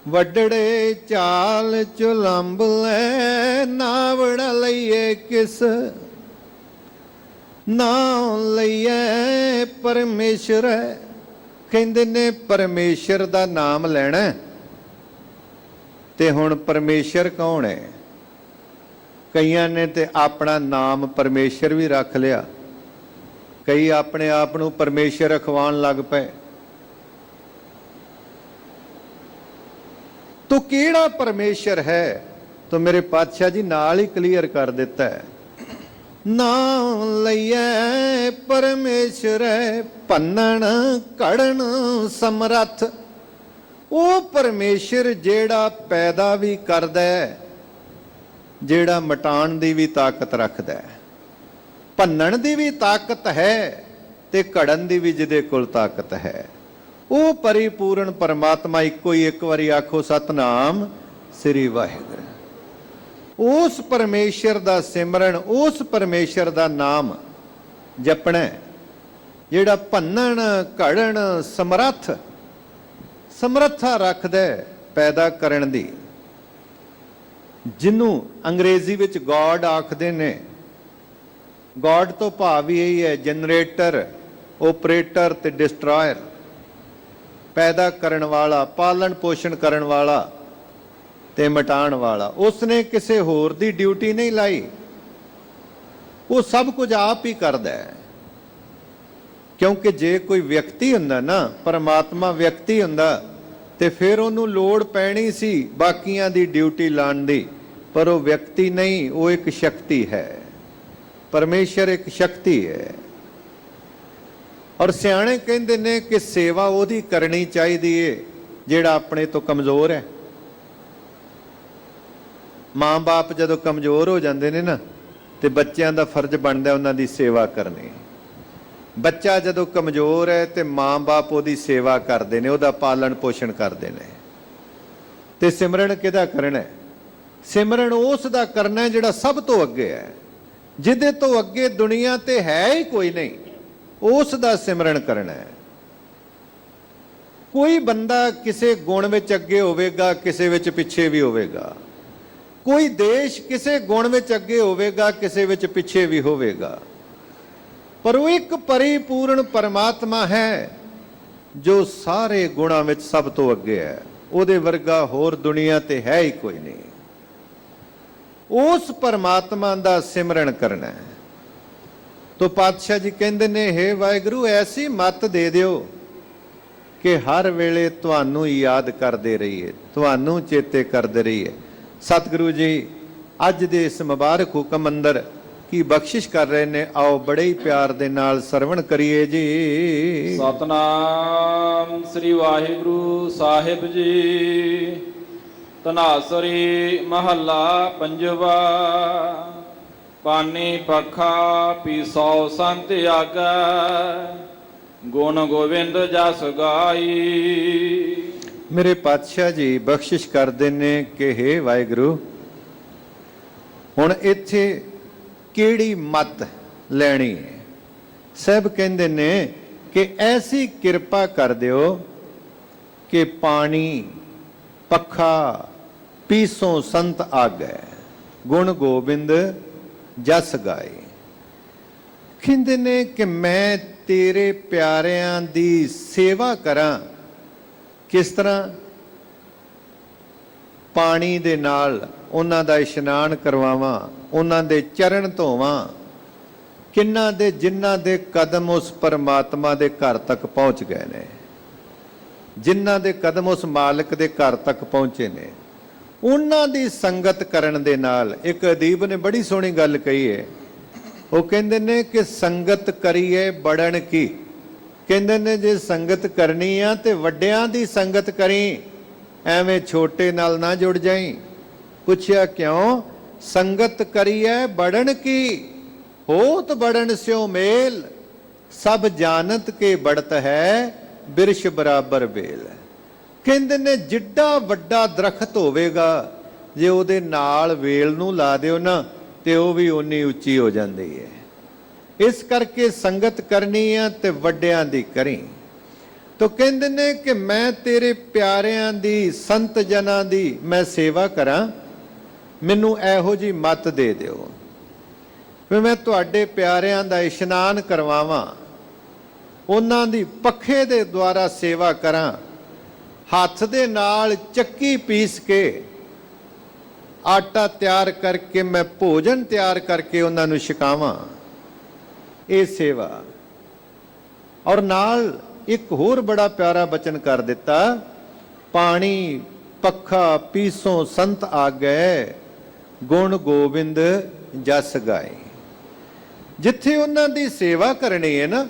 Speaker 2: ਵੱਡੜੇ ਚਾਲ ਚੁਲੰਬ ਲੈ ਨਾਵੜਾ ਲਈਏ ਕਿਸ। ਨਾਮ ਲਈਏ ਪਰਮੇਸ਼ਰ। ਕਹਿੰਦੇ ਨੇ ਪਰਮੇਸ਼ਰ ਦਾ ਨਾਮ ਲੈਣਾ। ਤੇ ਹੁਣ ਪਰਮੇਸ਼ਰ ਕੌਣ ਹੈ? ਕਈਆਂ ਨੇ ਤੇ ਆਪਣਾ ਨਾਮ ਪਰਮੇਸ਼ਰ ਵੀ ਰੱਖ ਲਿਆ, ਕਈ ਆਪਣੇ ਆਪ ਨੂੰ ਪਰਮੇਸ਼ਰ ਅਖਵਾਉਣ ਲੱਗ ਪਏ। ਤੋ ਕਿਹੜਾ ਪਰਮੇਸ਼ਰ ਹੈ? ਤੋ ਮੇਰੇ ਪਾਤਸ਼ਾਹ ਜੀ ਨਾਲ ਹੀ ਕਲੀਅਰ ਕਰ ਦਿੱਤਾ ਹੈ। ਨਾਮ ਲਈਏ ਪਰਮੇਸ਼ਰ ਭੰਨਣ ਘੜਨ ਸਮਰੱਥ। ਉਹ ਪਰਮੇਸ਼ਰ ਜਿਹੜਾ ਪੈਦਾ ਵੀ ਕਰਦਾ ਹੈ, ਜਿਹੜਾ ਮਟਾਉਣ ਦੀ ਵੀ ਤਾਕਤ ਰੱਖਦਾ ਹੈ, ਭੰਨਣ ਦੀ ਵੀ ਤਾਕਤ ਹੈ ਤੇ ਘੜਨ ਦੀ ਵੀ ਜਿਹਦੇ ਕੋਲ ਤਾਕਤ ਹੈ, ਉਹ ਪਰਿਪੂਰਨ ਪਰਮਾਤਮਾ ਇੱਕੋ ਹੀ। ਇੱਕ ਵਾਰੀ ਆਖੋ ਸਤਨਾਮ ਸ੍ਰੀ ਵਾਹਿਗੁਰੂ। ਉਸ ਪਰਮੇਸ਼ਰ ਦਾ ਸਿਮਰਨ, ਉਸ ਪਰਮੇਸ਼ਰ ਦਾ ਨਾਮ ਜਪਣਾ, ਜਿਹੜਾ ਭੰਨਣ ਘੜਨ ਸਮਰੱਥਾ ਰੱਖਦਾ ਪੈਦਾ ਕਰਨ ਦੀ, ਜਿਹਨੂੰ ਅੰਗਰੇਜ਼ੀ ਵਿੱਚ ਗॉड ਆਖਦੇ ਨੇ। ਗॉड ਤੋਂ ਭਾਵ ਵੀ ਇਹੀ ਹੈ, ਜਨਰੇਟਰ, ਓਪਰੇਟਰ ਤੇ ਡਿਸਟਰੋਇਰ। ਪੈਦਾ ਕਰਨ ਵਾਲਾ, ਪਾਲਣ ਪੋਸ਼ਣ ਕਰਨ ਵਾਲਾ ਤੇ ਮਿਟਾਉਣ ਵਾਲਾ। ਉਸਨੇ ਕਿਸੇ ਹੋਰ ਦੀ ਡਿਊਟੀ ਨਹੀਂ ਲਾਈ, ਉਹ ਸਭ ਕੁਝ ਆਪ ਹੀ ਕਰਦਾ ਹੈ। ਕਿਉਂਕਿ ਜੇ ਕੋਈ ਵਿਅਕਤੀ ਹੁੰਦਾ ਨਾ, ਪਰਮਾਤਮਾ ਵਿਅਕਤੀ ਹੁੰਦਾ, ਤੇ ਫਿਰ ਉਹਨੂੰ ਲੋੜ ਪੈਣੀ ਸੀ ਬਾਕੀਆਂ ਦੀ ਡਿਊਟੀ ਲਾਉਣ ਦੀ। ਪਰ ਉਹ ਵਿਅਕਤੀ ਨਹੀਂ, ਉਹ ਇੱਕ ਸ਼ਕਤੀ ਹੈ। ਪਰਮੇਸ਼ਰ ਇੱਕ ਸ਼ਕਤੀ ਹੈ। ਔਰ ਸਿਆਣੇ ਕਹਿੰਦੇ ਨੇ ਕਿ ਸੇਵਾ ਉਹਦੀ ਕਰਨੀ ਚਾਹੀਦੀ ਏ ਜਿਹੜਾ ਆਪਣੇ ਤੋਂ ਕਮਜ਼ੋਰ ਹੈ। ਮਾਂ-ਬਾਪ ਜਦੋਂ ਕਮਜ਼ੋਰ ਹੋ ਜਾਂਦੇ ਨੇ ਨਾ, ਤੇ ਬੱਚਿਆਂ ਦਾ ਫਰਜ਼ ਬਣਦਾ ਉਹਨਾਂ ਦੀ ਸੇਵਾ ਕਰਨੀ। ਬੱਚਾ ਜਦੋਂ ਕਮਜ਼ੋਰ ਹੈ ਤੇ ਮਾਂ-ਬਾਪ ਉਹਦੀ ਸੇਵਾ ਕਰਦੇ ਨੇ, ਉਹਦਾ ਪਾਲਣ ਪੋਸ਼ਣ ਕਰਦੇ ਨੇ। ਤੇ ਸਿਮਰਨ ਕਿਹਦਾ ਕਰਨਾ? ਸਿਮਰਨ ਉਸ ਦਾ ਕਰਨਾ ਜਿਹੜਾ ਸਭ ਤੋਂ ਅੱਗੇ ਹੈ, ਜਿਹਦੇ ਤੋਂ ਅੱਗੇ ਦੁਨੀਆ ਤੇ ਹੈ ਹੀ ਕੋਈ ਨਹੀਂ, ਉਸ ਦਾ ਸਿਮਰਨ ਕਰਨਾ ਹੈ। ਕੋਈ ਬੰਦਾ ਕਿਸੇ ਗੁਣ ਵਿੱਚ ਅੱਗੇ ਹੋਵੇਗਾ, ਕਿਸੇ ਵਿੱਚ ਪਿੱਛੇ ਵੀ ਹੋਵੇਗਾ। ਕੋਈ ਦੇਸ਼ ਕਿਸੇ ਗੁਣ ਵਿੱਚ ਅੱਗੇ ਹੋਵੇਗਾ, ਕਿਸੇ ਵਿੱਚ ਪਿੱਛੇ ਵੀ ਹੋਵੇਗਾ। ਪਰ ਉਹ ਇੱਕ ਪਰਿਪੂਰਨ ਪਰਮਾਤਮਾ ਹੈ ਜੋ ਸਾਰੇ ਗੁਣਾਂ ਵਿੱਚ ਸਭ ਤੋਂ ਅੱਗੇ ਹੈ। ਉਹਦੇ ਵਰਗਾ ਹੋਰ ਦੁਨੀਆ ਤੇ ਹੈ ਹੀ ਕੋਈ ਨਹੀਂ। ਉਸ ਪਰਮਾਤਮਾ ਦਾ ਸਿਮਰਨ ਕਰਨਾ ਹੈ। ਤੋ ਪਾਤਸ਼ਾਹ ਜੀ ਕਹਿੰਦੇ ਨੇ, ਹੇ ਵਾਹਿਗੁਰੂ, ਐਸੀ ਮੱਤ ਦੇ ਦਿਓ ਕਿ ਹਰ ਵੇਲੇ ਤੁਹਾਨੂੰ ਯਾਦ ਕਰਦੇ ਰਹੀਏ, ਤੁਹਾਨੂੰ ਚੇਤੇ ਕਰਦੇ ਰਹੀਏ। ਸਤਿਗੁਰੂ ਜੀ ਅੱਜ ਦੇ ਇਸ ਮੁਬਾਰਕ ਹੁਕਮ ਅੰਦਰ ਕੀ ਬਖਸ਼ਿਸ਼ ਕਰ ਰਹੇ ਨੇ, ਆਓ ਬੜੇ ਹੀ ਪਿਆਰ ਦੇ ਨਾਲ ਸਰਵਣ ਕਰੀਏ ਜੀ।
Speaker 3: ਸਤਨਾਮ ਸ੍ਰੀ ਵਾਹਿਗੁਰੂ ਸਾਹਿਬ ਜੀ। ਧਨਾਸਰੀ ਮਹੱਲਾ ਪੰਜਵਾ। ਪਾਨੀ ਪੱਖਾ ਪੀਸੋ ਸੰਤ ਆਗੈ, ਗੁਣ ਗੋਬਿੰਦ ਜਸ ਗਾਈ।
Speaker 2: ਮੇਰੇ ਪਾਤਸ਼ਾਹ ਜੀ ਬਖਸ਼ਿਸ਼ ਕਰਦੇ ਨੇ ਕਿ ਹੇ ਵਾਹਿਗੁਰੂ, ਹੁਣ ਇੱਥੇ ਕਿਹੜੀ ਮੱਤ ਲੈਣੀ ਹੈ? ਸਭ ਕਹਿੰਦੇ ਨੇ ਕਿ ਐਸੀ ਕਿਰਪਾ ਕਰ ਦਿਓ ਕਿ ਪਾਣੀ ਪੱਖਾ ਪੀਸੋਂ ਸੰਤ ਆਗੈ, ਗੁਣ ਗੋਬਿੰਦ ਜਸ ਗਾਏ। ਕਹਿੰਦੇ ਨੇ ਕਿ ਮੈਂ ਤੇਰੇ ਪਿਆਰਿਆਂ ਦੀ ਸੇਵਾ ਕਰਾਂ। ਕਿਸ ਤਰ੍ਹਾਂ? ਪਾਣੀ ਦੇ ਨਾਲ ਉਹਨਾਂ ਦਾ ਇਸ਼ਨਾਨ ਕਰਵਾਵਾਂ, ਉਹਨਾਂ ਦੇ ਚਰਨ ਧੋਵਾਂ। ਕਿੰਨਾ ਦੇ, ਜਿਨ੍ਹਾਂ ਦੇ ਕਦਮ ਉਸ ਪਰਮਾਤਮਾ ਦੇ ਘਰ ਤੱਕ ਪਹੁੰਚ ਗਏ ਨੇ, ਜਿਨ੍ਹਾਂ ਦੇ ਕਦਮ ਉਸ ਮਾਲਕ ਦੇ ਘਰ ਤੱਕ ਪਹੁੰਚੇ ਨੇ, ਉਹਨਾਂ ਦੀ ਸੰਗਤ ਕਰਨ ਦੇ ਨਾਲ। ਇੱਕ ਅਦੀਬ ਨੇ ਬੜੀ ਸੋਹਣੀ ਗੱਲ ਕਹੀ ਹੈ। ਉਹ ਕਹਿੰਦੇ ਨੇ ਕਿ ਸੰਗਤ ਕਰੀਏ ਬੜਨ ਕੀ। ਕਹਿੰਦੇ ਨੇ ਜੇ ਸੰਗਤ ਕਰਨੀ ਆ ਤੇ ਵੱਡਿਆਂ ਦੀ ਸੰਗਤ ਕਰੀ, ਐਵੇਂ ਛੋਟੇ ਨਾਲ ਨਾ ਜੁੜ ਜਾਈ। ਪੁੱਛਿਆ ਕਿਉਂ? ਸੰਗਤ ਕਰੀਏ ਬੜਨ ਕੀ, ਹੋਤ ਬੜਨ ਸਿਓ ਮੇਲ, ਸਭ ਜਾਣਤ ਕੇ ਬੜਤ ਹੈ, ਬਿਰਸ਼ ਬਰਾਬਰ ਬੇਲ। ਕਹਿੰਦੇ ਨੇ ਜਿੱਡਾ ਵੱਡਾ ਦਰਖਤ ਹੋਵੇਗਾ, ਜੇ ਉਹਦੇ ਨਾਲ ਵੇਲ ਨੂੰ ਲਾ ਦਿਓ ਨਾ, ਤੇ ਉਹ ਵੀ ਓਨੀ ਉੱਚੀ ਹੋ ਜਾਂਦੀ ਹੈ। ਇਸ ਕਰਕੇ ਸੰਗਤ ਕਰਨੀ ਆ ਤੇ ਵੱਡਿਆਂ ਦੀ ਕਰੀ। ਤੋ ਕਹਿੰਦੇ ਨੇ ਕਿ ਮੈਂ ਤੇਰੇ ਪਿਆਰਿਆਂ ਦੀ, ਸੰਤ ਜਨਾਂ ਦੀ ਮੈਂ ਸੇਵਾ ਕਰਾਂ, ਮੈਨੂੰ ਇਹੋ ਜੀ ਮੱਤ ਦੇ ਦਿਓ ਵੀ ਮੈਂ ਤੁਹਾਡੇ ਪਿਆਰਿਆਂ ਦਾ ਇਸ਼ਨਾਨ ਕਰਵਾਵਾਂ, ਉਹਨਾਂ ਦੀ ਪੱਖੇ ਦੇ ਦੁਆਰਾ ਸੇਵਾ ਕਰਾਂ, ਹੱਥ ਦੇ ਨਾਲ ਚੱਕੀ ਪੀਸ ਕੇ ਆਟਾ ਤਿਆਰ ਕਰਕੇ ਮੈਂ ਭੋਜਨ ਤਿਆਰ ਕਰਕੇ ਉਹਨਾਂ ਨੂੰ ਛਕਾਵਾਂ। ਇਹ ਸੇਵਾ। ਔਰ ਨਾਲ ਇੱਕ ਹੋਰ ਬੜਾ ਪਿਆਰਾ ਬਚਨ ਕਰ ਦਿੱਤਾ, ਪਾਣੀ ਪੱਖਾ ਪੀਸੋਂ ਸੰਤ ਆਗੈ, ਗੁਣ ਗੋਬਿੰਦ ਜਸ ਗਾਏ। ਜਿੱਥੇ ਉਹਨਾਂ ਦੀ ਸੇਵਾ ਕਰਨੀ ਹੈ ਨਾ,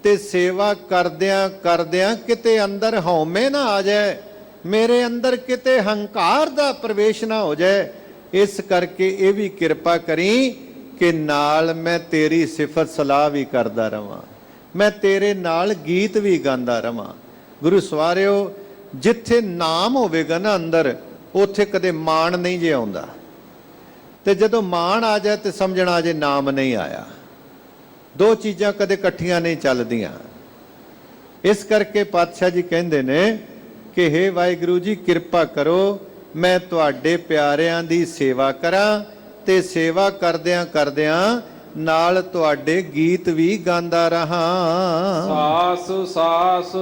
Speaker 2: ਤੇ ਸੇਵਾ ਕਰਦਿਆਂ ਕਰਦਿਆਂ ਕਿਤੇ ਅੰਦਰ ਹਉਮੈ ਨਾ ਆ ਜਾਏ ਮੇਰੇ ਅੰਦਰ ਕਿਤੇ ਹੰਕਾਰ ਦਾ ਪ੍ਰਵੇਸ਼ ਨਾ ਹੋ ਜਾਏ। ਇਸ ਕਰਕੇ ਇਹ ਵੀ ਕਿਰਪਾ ਕਰੀ ਕਿ ਨਾਲ ਮੈਂ ਤੇਰੀ ਸਿਫਤ ਸਲਾਹ ਵੀ ਕਰਦਾ ਰਵਾਂ, ਮੈਂ ਤੇਰੇ ਨਾਲ ਗੀਤ ਵੀ ਗਾਉਂਦਾ ਰਵਾਂ। ਗੁਰੂ ਸਵਾਰਿਓ, ਜਿੱਥੇ ਨਾਮ ਹੋਵੇਗਾ ਨਾ ਅੰਦਰ, ਉੱਥੇ ਕਦੇ ਮਾਣ ਨਹੀਂ ਜੇ ਆਉਂਦਾ, ਤੇ ਜਦੋਂ ਮਾਣ ਆ ਜਾਏ ਤੇ ਸਮਝਣਾ ਜੇ ਨਾਮ ਨਹੀਂ ਆਇਆ। ਦੋ ਚੀਜ਼ਾਂ ਕਦੇ ਇਕੱਠੀਆਂ ਨਹੀਂ ਚੱਲਦੀਆਂ। ਇਸ ਕਰਕੇ ਪਾਤਸ਼ਾਹ ਜੀ ਕਹਿੰਦੇ ਨੇ ਕਿ ਹੇ ਵਾਹਿਗੁਰੂ ਜੀ, ਕਿਰਪਾ ਕਰੋ ਮੈਂ ਤੁਹਾਡੇ ਪਿਆਰਿਆਂ ਦੀ ਸੇਵਾ ਕਰਾਂ, ਤੇ ਸੇਵਾ ਕਰਦਿਆਂ ਕਰਦਿਆਂ ਨਾਲ ਤੁਹਾਡੇ ਗੀਤ ਵੀ ਗਾਉਂਦਾ ਰਹਾ।
Speaker 3: ਸਾਸ ਸਾਸ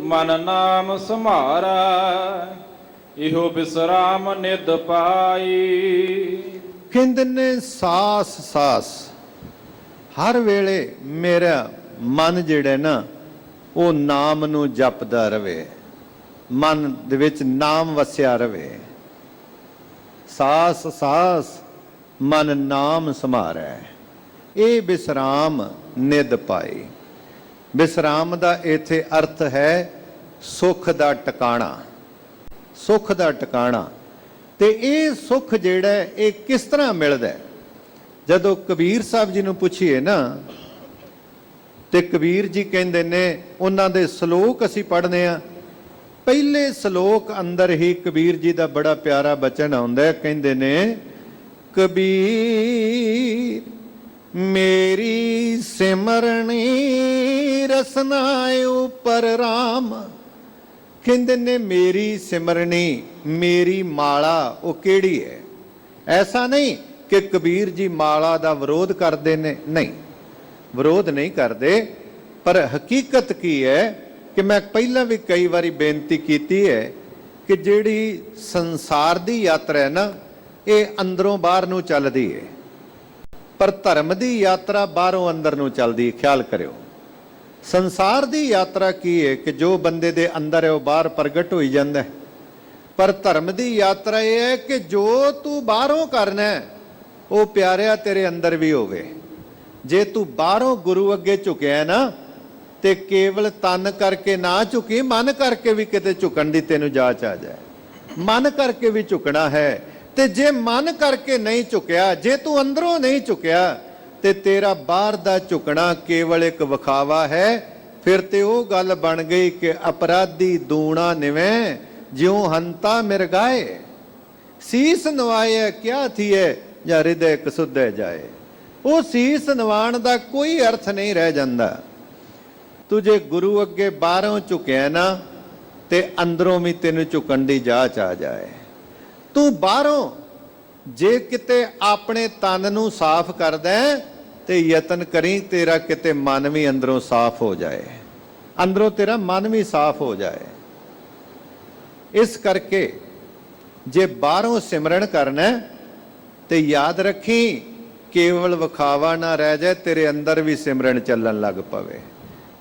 Speaker 3: ਮਨ ਨਾਮ ਸਮਾਰਾ, ਇਹੋ ਬਿਸਰਾਮ ਨਿਦ ਪਾਈ।
Speaker 2: ਕਹਿੰਦੇ ਨੇ ਸਾਸ ਸਾਸ, ਹਰ ਵੇਲੇ ਮੇਰਾ ਮਨ ਜਿਹੜਾ ਨਾ ਉਹ ਨਾਮ ਨੂੰ ਜਪਦਾ ਰਵੇ, ਮਨ ਦੇ ਵਿੱਚ ਨਾਮ ਵਸਿਆ ਰਵੇ। ਸਾਸ ਸਾਸ ਮਨ ਨਾਮ ਸਮਾਰੈ, ਇਹ ਬਿਸਰਾਮ ਨਿਦ ਪਾਈ। ਬਿਸਰਾਮ ਦਾ ਇੱਥੇ ਅਰਥ ਹੈ ਸੁਖ ਦਾ ਟਿਕਾਣਾ, ਸੁਖ ਦਾ ਟਿਕਾਣਾ। ਤੇ ਇਹ ਸੁਖ ਜਿਹੜਾ ਇਹ ਕਿਸ ਤਰ੍ਹਾਂ ਮਿਲਦਾ? ਜਦੋਂ ਕਬੀਰ ਸਾਹਿਬ ਜੀ ਨੂੰ ਪੁੱਛੀਏ ਨਾ, ਤੇ ਕਬੀਰ ਜੀ ਕਹਿੰਦੇ ਨੇ, ਉਹਨਾਂ ਦੇ ਸ਼ਲੋਕ ਅਸੀਂ ਪੜ੍ਹਨੇ ਆ। ਪਹਿਲੇ ਸ਼ਲੋਕ ਅੰਦਰ ਹੀ ਕਬੀਰ ਜੀ ਦਾ ਬੜਾ ਪਿਆਰਾ ਬਚਨ ਆਉਂਦਾ ਹੈ। ਕਹਿੰਦੇ ਨੇ, ਕਬੀਰ ਮੇਰੀ ਸਿਮਰਨੀ ਰਸਨਾ ਉਪਰ ਰਾਮ। ਕਹਿੰਦੇ ਨੇ ਮੇਰੀ ਸਿਮਰਨੀ, ਮੇਰੀ ਮਾਲਾ ਉਹ ਕਿਹੜੀ ਹੈ? ਐਸਾ ਨਹੀਂ ਕਿ ਕਬੀਰ ਜੀ ਮਾਲਾ ਦਾ ਵਿਰੋਧ ਕਰਦੇ ਨੇ, ਨਹੀਂ, ਵਿਰੋਧ ਨਹੀਂ ਕਰਦੇ, ਪਰ ਹਕੀਕਤ ਕੀ ਹੈ ਕਿ ਮੈਂ ਪਹਿਲਾਂ ਵੀ ਕਈ ਵਾਰੀ ਬੇਨਤੀ ਕੀਤੀ ਹੈ ਕਿ ਜਿਹੜੀ ਸੰਸਾਰ ਦੀ ਯਾਤਰਾ ਹੈ ਨਾ, ਇਹ ਅੰਦਰੋਂ ਬਾਹਰ ਨੂੰ ਚੱਲਦੀ ਹੈ, ਪਰ ਧਰਮ ਦੀ ਯਾਤਰਾ ਬਾਹਰੋਂ ਅੰਦਰ ਨੂੰ ਚੱਲਦੀ ਹੈ। ਖਿਆਲ ਕਰਿਓ, ਸੰਸਾਰ ਦੀ ਯਾਤਰਾ ਕੀ ਹੈ ਕਿ ਜੋ ਬੰਦੇ ਦੇ ਅੰਦਰ ਹੈ ਉਹ ਬਾਹਰ ਪ੍ਰਗਟ ਹੋਈ ਜਾਂਦਾ ਹੈ, ਪਰ ਧਰਮ ਦੀ ਯਾਤਰਾ ਇਹ ਹੈ ਕਿ ਜੋ ਤੂੰ ਬਾਹਰੋਂ ਕਰਨਾ ਹੈ ਉਹ ਪਿਆਰਿਆ ਤੇਰੇ ਅੰਦਰ ਵੀ ਹੋਵੇ। ਜੇ ਤੂੰ ਬਾਹਰੋਂ ਗੁਰੂ ਅੱਗੇ ਝੁਕਿਆ ਨਾ, ਤੇ ਕੇਵਲ ਤਨ ਕਰਕੇ ਨਾ ਝੁਕੀ, ਮਨ ਕਰਕੇ ਵੀ ਕਿਤੇ ਝੁਕਣ ਦੀ ਤੈਨੂੰ ਜਾਚ ਆ ਜਾਏ। ਮਨ ਕਰਕੇ ਵੀ ਝੁਕਣਾ ਹੈ, ਤੇ ਜੇ ਮਨ ਕਰਕੇ ਨਹੀਂ ਝੁਕਿਆ, ਜੇ ਤੂੰ ਅੰਦਰੋਂ ਨਹੀਂ ਝੁਕਿਆ, ਤੇ ਤੇਰਾ ਬਾਹਰ ਦਾ ਝੁਕਣਾ ਕੇਵਲ ਇੱਕ ਵਿਖਾਵਾ ਹੈ। ਫਿਰ ਤੇ ਉਹ ਗੱਲ ਬਣ ਗਈ ਕਿ ਅਪਰਾਧੀ ਦੂਣਾ ਨਿਵੇਂ, ਜਿਉ ਹੰਤਾ ਮਿਰਗਾਏ। ਸੀਸ ਨਵਾਏ ਕਿਆ ਥੀਏ, ਜਾਂ ਹਿਰਦੇ ਕਸੁੱਧੇ ਜਾਏ। ਉਹ ਸੀਸ ਨਵਾਣ ਦਾ ਕੋਈ ਅਰਥ ਨਹੀਂ ਰਹਿ ਜਾਂਦਾ। ਤੂੰ ਜੇ ਗੁਰੂ ਅੱਗੇ ਬਾਹਰੋਂ ਝੁਕਿਆ ਨਾ, ਤੇ ਅੰਦਰੋਂ ਵੀ ਤੈਨੂੰ ਝੁਕਣ ਦੀ ਜਾਚ ਆ ਜਾਏ। ਤੂੰ ਬਾਹਰੋਂ ਜੇ ਕਿਤੇ ਆਪਣੇ ਤਨ ਨੂੰ ਸਾਫ਼ ਕਰਦਾ ਤੇ ਯਤਨ ਕਰੀ ਤੇਰਾ ਕਿਤੇ ਮਨ ਵੀ ਅੰਦਰੋਂ ਸਾਫ਼ ਹੋ ਜਾਏ, ਅੰਦਰੋਂ ਤੇਰਾ ਮਨ ਵੀ ਸਾਫ਼ ਹੋ ਜਾਏ। ਇਸ ਕਰਕੇ ਜੇ ਬਾਹਰੋਂ ਸਿਮਰਨ ਕਰਨਾ ਤੇ ਯਾਦ ਰੱਖੀ, ਕੇਵਲ ਵਿਖਾਵਾ ਨਾ ਰਹਿ ਜਾਏ, ਤੇਰੇ ਅੰਦਰ ਵੀ ਸਿਮਰਨ ਚੱਲਣ ਲੱਗ ਪਵੇ।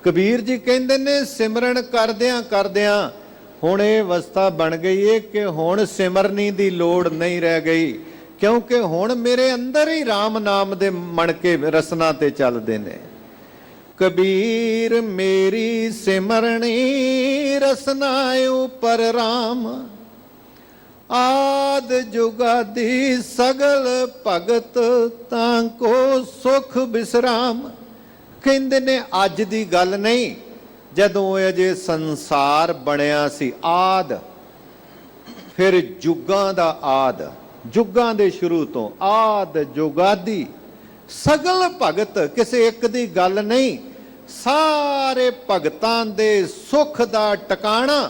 Speaker 2: ਕਬੀਰ ਜੀ ਕਹਿੰਦੇ ਨੇ, ਸਿਮਰਨ ਕਰਦਿਆਂ ਕਰਦਿਆਂ ਹੁਣ ਇਹ ਅਵਸਥਾ ਬਣ ਗਈ ਹੈ ਕਿ ਹੁਣ ਸਿਮਰਨੀ ਦੀ ਲੋੜ ਨਹੀਂ ਰਹਿ ਗਈ, ਕਿਉਂਕਿ ਹੁਣ ਮੇਰੇ ਅੰਦਰ ਹੀ ਰਾਮ ਨਾਮ ਦੇ ਮਣਕੇ ਰਸਨਾ ਤੇ ਚੱਲਦੇ ਨੇ। ਕਬੀਰ ਮੇਰੀ ਸਿਮਰਨੀ ਰਸਨਾ ਉਪਰ ਰਾਮ, ਆਦ ਜੁਗਾਦੀ ਸਗਲ ਭਗਤ ਤਾਂ ਕੋ ਸੁਖ ਬਿਸਰਾਮ। ਕਹਿੰਦੇ ਨੇ ਅੱਜ ਦੀ ਗੱਲ ਨਹੀਂ, ਜਦੋਂ ਇਹ ਜੇ ਸੰਸਾਰ ਬਣਿਆ ਸੀ ਆਦ, ਫਿਰ ਜੁਗਾਂ ਦਾ ਆਦ, ਜੁਗਾਂ ਦੇ ਸ਼ੁਰੂ ਤੋਂ ਆਦ ਜੁਗਾਦੀ ਸਗਲ ਭਗਤ, ਕਿਸੇ ਇੱਕ ਦੀ ਗੱਲ ਨਹੀਂ, ਸਾਰੇ ਭਗਤਾਂ ਦੇ ਸੁਖ ਦਾ ਟਿਕਾਣਾ,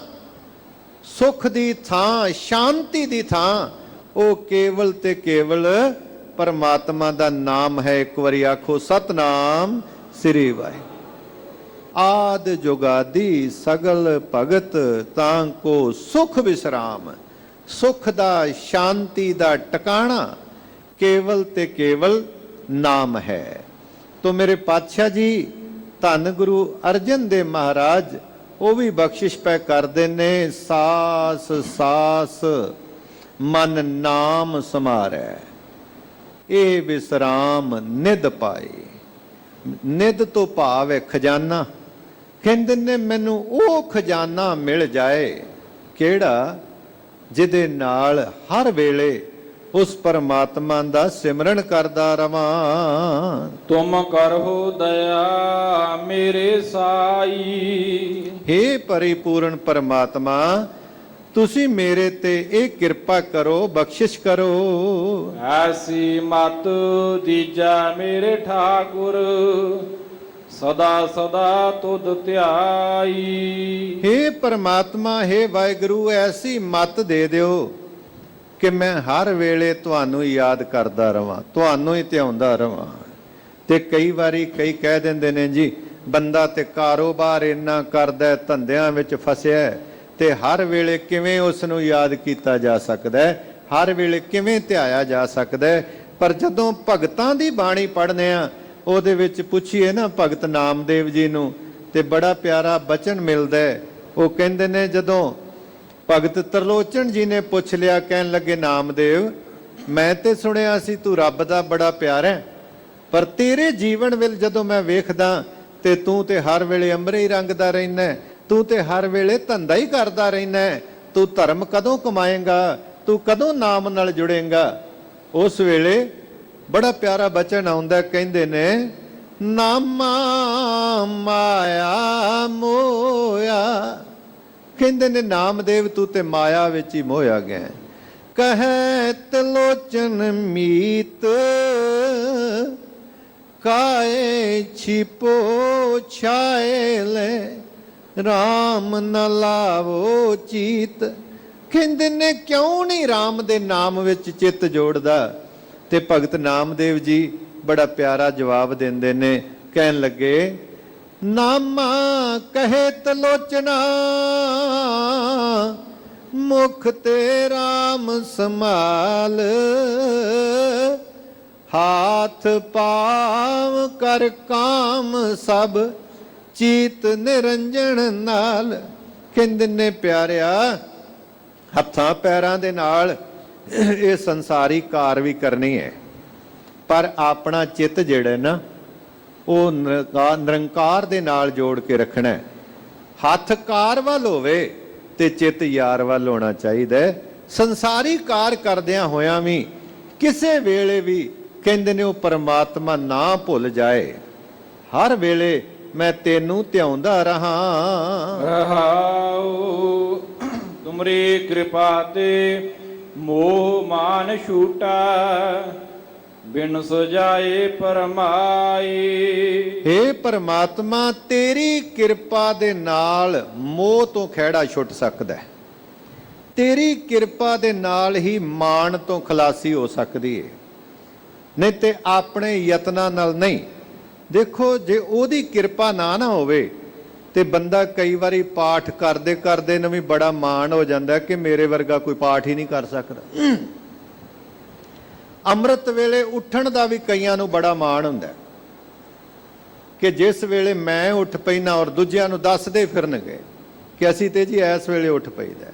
Speaker 2: ਸੁਖ ਦੀ ਥਾਂ, ਸ਼ਾਂਤੀ ਦੀ ਥਾਂ ਉਹ ਕੇਵਲ ਤੇ ਕੇਵਲ ਪਰਮਾਤਮਾ ਦਾ ਨਾਮ ਹੈ। ਇੱਕ ਵਾਰੀ ਆਖੋ ਸਤਨਾਮ ਸ੍ਰੀ ਵਾਹਿਗੁਰੂ। ਆਦ ਜੁਗਾਦੀ ਸਗਲ ਭਗਤ ਤਾਂ ਕੋ ਸੁਖ ਵਿਸਰਾਮ, ਸੁਖ ਦਾ, ਸ਼ਾਂਤੀ ਦਾ ਟਿਕਾਣਾ ਕੇਵਲ ਤੇ ਕੇਵਲ ਨਾਮ ਹੈ। ਤੋ ਮੇਰੇ ਪਾਤਸ਼ਾਹ ਜੀ ਧੰਨ ਗੁਰੂ ਅਰਜਨ ਦੇਵ ਮਹਾਰਾਜ ਉਹ ਵੀ ਬਖਸ਼ਿਸ਼ ਪੈ ਕਰਦੇ ਨੇ, ਸਾਸ ਸਾਸ ਮਨ ਨਾਮ ਸਮਾਰੈ, ਇਹ ਵਿਸਰਾਮ ਨਿਧ ਪਾਏ। ਨਿਧ ਤੋਂ ਭਾਵ ਹੈ ਖਜ਼ਾਨਾ। ਕਹਿੰਦੇ ਨੇ ਮੈਨੂੰ ਉਹ ਖਜ਼ਾਨਾ ਮਿਲ ਜਾਏ ਕਿਹੜਾ ਜਿਹਦੇ ਨਾਲ ਹਰ ਵੇਲੇ ਉਸ ਪਰਮਾਤਮਾ ਦਾ ਸਿਮਰਨ ਕਰਦਾ ਰਵਾਂ।
Speaker 3: ਤੁਮ ਕਰਹੁ ਦਇਆ ਮੇਰੇ ਸਾਈ।
Speaker 2: ਹੇ ਪਰਿਪੂਰਨ ਪਰਮਾਤਮਾ, ਤੁਸੀਂ ਮੇਰੇ ਤੇ ਇਹ ਕਿਰਪਾ ਕਰੋ, ਬਖਸ਼ਿਸ਼ ਕਰੋ।
Speaker 3: ਐਸੀ ਮਤ ਦੀਜਾ ਮੇਰੇ ਠਾਕੁਰ, ਸਦਾ ਸਦਾ ਤੁਧ ਧਿਆਈ।
Speaker 2: ਹੇ ਪਰਮਾਤਮਾ, ਹੇ ਵਾਹਿਗੁਰੂ, ਐਸੀ ਮਤ ਦੇ ਦਿਓ ਕਿ ਮੈਂ ਹਰ ਵੇਲੇ ਤੁਹਾਨੂੰ ਯਾਦ ਕਰਦਾ ਰਵਾਂ, ਤੁਹਾਨੂੰ ਹੀ ਧਿਆਉਂਦਾ ਰਵਾਂ। ਤੇ ਕਈ ਵਾਰੀ ਕਈ ਕਹਿ ਦਿੰਦੇ ਨੇ ਜੀ, ਬੰਦਾ ਤੇ ਕਾਰੋਬਾਰ ਇੰਨਾ ਕਰਦਾ, ਧੰਦਿਆਂ ਵਿੱਚ ਫਸਿਆ, ਤੇ ਹਰ ਵੇਲੇ ਕਿਵੇਂ ਉਸ ਨੂੰ ਯਾਦ ਕੀਤਾ ਜਾ ਸਕਦਾ ਹੈ, ਹਰ ਵੇਲੇ ਕਿਵੇਂ ਧਿਆਇਆ ਜਾ ਸਕਦਾ ਹੈ। ਪਰ ਜਦੋਂ ਭਗਤਾਂ ਦੀ ਬਾਣੀ ਪੜ੍ਹਨੇ ਆ, ਉਹਦੇ ਵਿੱਚ ਪੁੱਛੀਏ ਨਾ ਭਗਤ ਨਾਮਦੇਵ ਜੀ ਨੂੰ, ਤੇ ਬੜਾ ਪਿਆਰਾ ਬਚਨ ਮਿਲਦਾ ਹੈ। ਉਹ ਕਹਿੰਦੇ ਨੇ, ਜਦੋਂ ਭਗਤ ਤਰਲੋਚਨ ਜੀ ਨੇ ਪੁੱਛ ਲਿਆ, ਕਹਿਣ ਲੱਗੇ, ਨਾਮਦੇਵ, ਮੈਂ ਤੇ ਸੁਣਿਆ ਸੀ ਤੂੰ ਰੱਬ ਦਾ ਬੜਾ ਪਿਆਰਾ ਹੈ, ਪਰ ਤੇਰੇ ਜੀਵਨ ਵਿੱਚ ਜਦੋਂ ਮੈਂ ਵੇਖਦਾ ਤੇ ਤੂੰ ਤੇ ਹਰ ਵੇਲੇ ਅੰਮ੍ਰਿਤ ਹੀ ਰੰਗਦਾ ਰਹਿੰਦਾ, ਤੂੰ ਤੇ ਹਰ ਵੇਲੇ ਧੰਦਾ ਹੀ ਕਰਦਾ ਰਹਿੰਦਾ, ਤੂੰ ਧਰਮ ਕਦੋਂ ਕਮਾਏਂਗਾ, ਤੂੰ ਕਦੋਂ ਨਾਮ ਨਾਲ ਜੁੜੇਂਗਾ। ਉਸ ਵੇਲੇ ਬੜਾ ਪਿਆਰਾ ਬਚਨ ਆਉਂਦਾ, ਕਹਿੰਦੇ ਨੇ, ਨਾਮਾ ਮਾਇਆ ਮੋਇਆ। ਕਹਿੰਦੇ ਨੇ, ਨਾਮਦੇਵ ਤੂੰ ਤੇ ਮਾਇਆ ਵਿੱਚ ਹੀ ਮੋਇਆ ਗਿਆ। ਕਹੈ ਤਲੋਚਨ ਮੀਤ ਕਾਏ ਛਿਪੋ ਛਾਏ ਲੈ, ਰਾਮ ਨ ਲਾਵੋ ਚੀਤ। ਕਹਿੰਦੇ ਨੇ, ਕਿਉਂ ਨਹੀਂ ਰਾਮ ਦੇ ਨਾਮ ਵਿੱਚ ਚਿੱਤ ਜੋੜਦਾ। ਤੇ ਭਗਤ ਨਾਮਦੇਵ ਜੀ ਬੜਾ ਪਿਆਰਾ ਜਵਾਬ ਦਿੰਦੇ ਨੇ, ਕਹਿਣ ਲੱਗੇ, ਨਾਮਾ ਕਹੇ ਤਲੋਚਨਾ, ਮੁਖ ਤੇ ਰਾਮ ਸਮਾਲ। ਹਾਥ ਪਾਵ ਕਰ ਕਾਮ ਸਭ, ਚੀਤ ਨਿਰੰਜਨ ਨਾਲ। ਕਹਿੰਦੇ ਨੇ, ਪਿਆਰਿਆ, ਹੱਥਾਂ ਪੈਰਾਂ ਦੇ ਨਾਲ ਇਹ ਸੰਸਾਰੀ ਕਾਰ ਵੀ ਕਰਨੀ ਹੈ, ਪਰ ਆਪਣਾ ਚਿੱਤ ਜਿਹੜਾ ਨਾ, ਉਹ ਨਿਰੰਕਾਰ ਦੇ ਨਾਲ ਜੋੜ ਕੇ ਰੱਖਣਾ। ਹੱਥ ਕਾਰ ਵੱਲ ਹੋਵੇ ਤੇ ਚਿੱਤ ਯਾਰ ਵੱਲ ਹੋਣਾ ਚਾਹੀਦਾ। ਸੰਸਾਰੀ ਕਾਰ ਕਰਦਿਆਂ ਹੋਇਆਂ ਵੀ ਕਿਸੇ ਵੇਲੇ ਵੀ ਕਹਿੰਦੇ ਨੇ ਉਹ ਪਰਮਾਤਮਾ ਨਾ ਭੁੱਲ ਜਾਏ। ਹਰ ਵੇਲੇ ਮੈਂ ਤੈਨੂੰ ਧਿਆਉਂਦਾ ਰਹਾ।
Speaker 3: ਰਹਾਉ ਤੁਮਰੀ ਕਿਰਪਾ ਤੇ ਮੋਹ ਮਾਨ ਛੂਟਾ, ਬਿਨ ਸੁਜਾਏ ਪਰਮਾਈ।
Speaker 2: ਹੇ ਪਰਮਾਤਮਾ, ਤੇਰੀ ਕਿਰਪਾ ਦੇ ਨਾਲ ਮੋਹ ਤੋਂ ਖਹਿੜਾ ਛੁੱਟ ਸਕਦਾ ਹੈ। ਤੇਰੀ ਕਿਰਪਾ ਦੇ ਨਾਲ ਹੀ ਮਾਣ ਤੋਂ ਖਲਾਸੀ ਹੋ ਸਕਦੀ ਹੈ, ਨਹੀਂ ਤੇ ਆਪਣੇ ਯਤਨਾਂ ਨਾਲ ਨਹੀਂ। ਦੇਖੋ, ਜੇ ਉਹਦੀ ਕਿਰਪਾ ਨਾ ਹੋਵੇ ਤੇ ਬੰਦਾ ਕਈ ਵਾਰੀ ਪਾਠ ਕਰਦੇ ਕਰਦੇ ਨੂੰ ਵੀ ਬੜਾ ਮਾਣ ਹੋ ਜਾਂਦਾ ਕਿ ਮੇਰੇ ਵਰਗਾ ਕੋਈ ਪਾਠ ਹੀ ਨਹੀਂ ਕਰ ਸਕਦਾ। ਅੰਮ੍ਰਿਤ ਵੇਲੇ ਉੱਠਣ ਦਾ ਵੀ ਕਈਆਂ ਨੂੰ ਬੜਾ ਮਾਣ ਹੁੰਦਾ ਕਿ ਜਿਸ ਵੇਲੇ ਮੈਂ ਉੱਠ ਪੈਣਾ ਔਰ ਦੂਜਿਆਂ ਨੂੰ ਦੱਸਦੇ ਫਿਰਨਗੇ ਕਿ ਅਸੀਂ ਤੇ ਜੀ ਇਸ ਵੇਲੇ ਉੱਠ ਪਈਦਾ।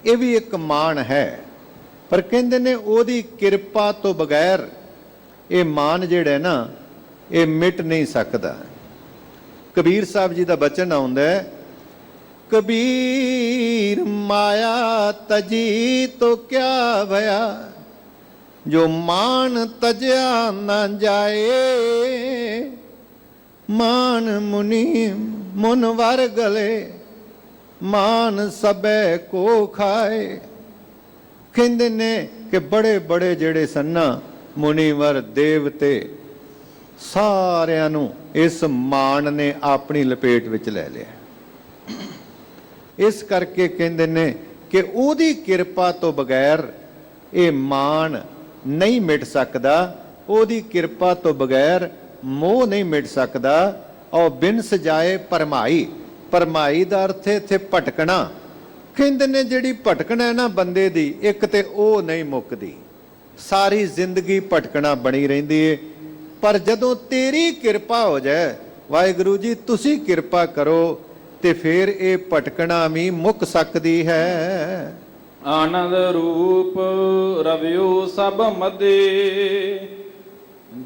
Speaker 2: ਇਹ ਵੀ ਇੱਕ ਮਾਣ ਹੈ, ਪਰ ਕਹਿੰਦੇ ਨੇ ਉਹਦੀ ਕਿਰਪਾ ਤੋਂ ਬਗੈਰ ਇਹ ਮਾਣ ਜਿਹੜਾ ਨਾ, ਇਹ ਮਿਟ ਨਹੀਂ ਸਕਦਾ। ਕਬੀਰ ਸਾਹਿਬ ਜੀ ਦਾ ਬਚਨ ਆਉਂਦਾ, ਕਬੀਰ ਮਾਇਆ ਤਜੀ ਤੋ ਕਿਆ ਭਇਆ, ਜੋ ਮਾਨ ਤਜਿਆ ਨਾ ਜਾਏ। ਮਾਨ ਮੁਨੀ ਮੁਨ ਵਰ ਗਲੇ, ਮਾਨ ਸਬੈ ਕੋ ਖਾਏ। ਕਹਿੰਦੇ ਨੇ ਕਿ ਬੜੇ ਬੜੇ ਜਿਹੜੇ ਸੰਨਾ ਮੁਨੀਵਰ ਦੇਵਤੇ, ਸਾਰਿਆਂ ਨੂੰ ਇਸ ਮਾਣ ਨੇ ਆਪਣੀ ਲਪੇਟ ਵਿੱਚ ਲੈ ਲਿਆ। ਇਸ ਕਰਕੇ ਕਹਿੰਦੇ ਨੇ ਕਿ ਉਹਦੀ ਕਿਰਪਾ ਤੋਂ ਬਗੈਰ ਇਹ ਮਾਣ ਨਹੀਂ ਮਿਟ ਸਕਦਾ, ਉਹਦੀ ਕਿਰਪਾ ਤੋਂ ਬਗੈਰ ਮੋਹ ਨਹੀਂ ਮਿਟ ਸਕਦਾ। ਔਰ ਬਿਨ ਸਜਾਏ ਪਰਮਾਈ, ਪਰਮਾਈ ਦਾ ਅਰਥ ਇੱਥੇ ਭਟਕਣਾ। ਕਹਿੰਦੇ ਨੇ ਜਿਹੜੀ ਭਟਕਣਾ ਹੈ ਨਾ ਬੰਦੇ ਦੀ, ਇੱਕ ਤੇ ਉਹ ਨਹੀਂ ਮੁੱਕਦੀ, ਸਾਰੀ ਜ਼ਿੰਦਗੀ ਭਟਕਣਾ ਬਣੀ ਰਹਿੰਦੀ ਹੈ। ਪਰ ਜਦੋਂ ਤੇਰੀ ਕਿਰਪਾ ਹੋ ਜਾਏ, ਵਾਹਿਗੁਰੂ ਜੀ ਤੁਸੀਂ ਕਿਰਪਾ ਕਰੋ, ਤੇ ਫਿਰ ਇਹ ਭਟਕਣਾ ਵੀ ਮੁੱਕ ਸਕਦੀ ਹੈ।
Speaker 3: ਆਨੰਦ ਰੂਪ ਰਵਿਓ ਸਭ ਮਦੇ,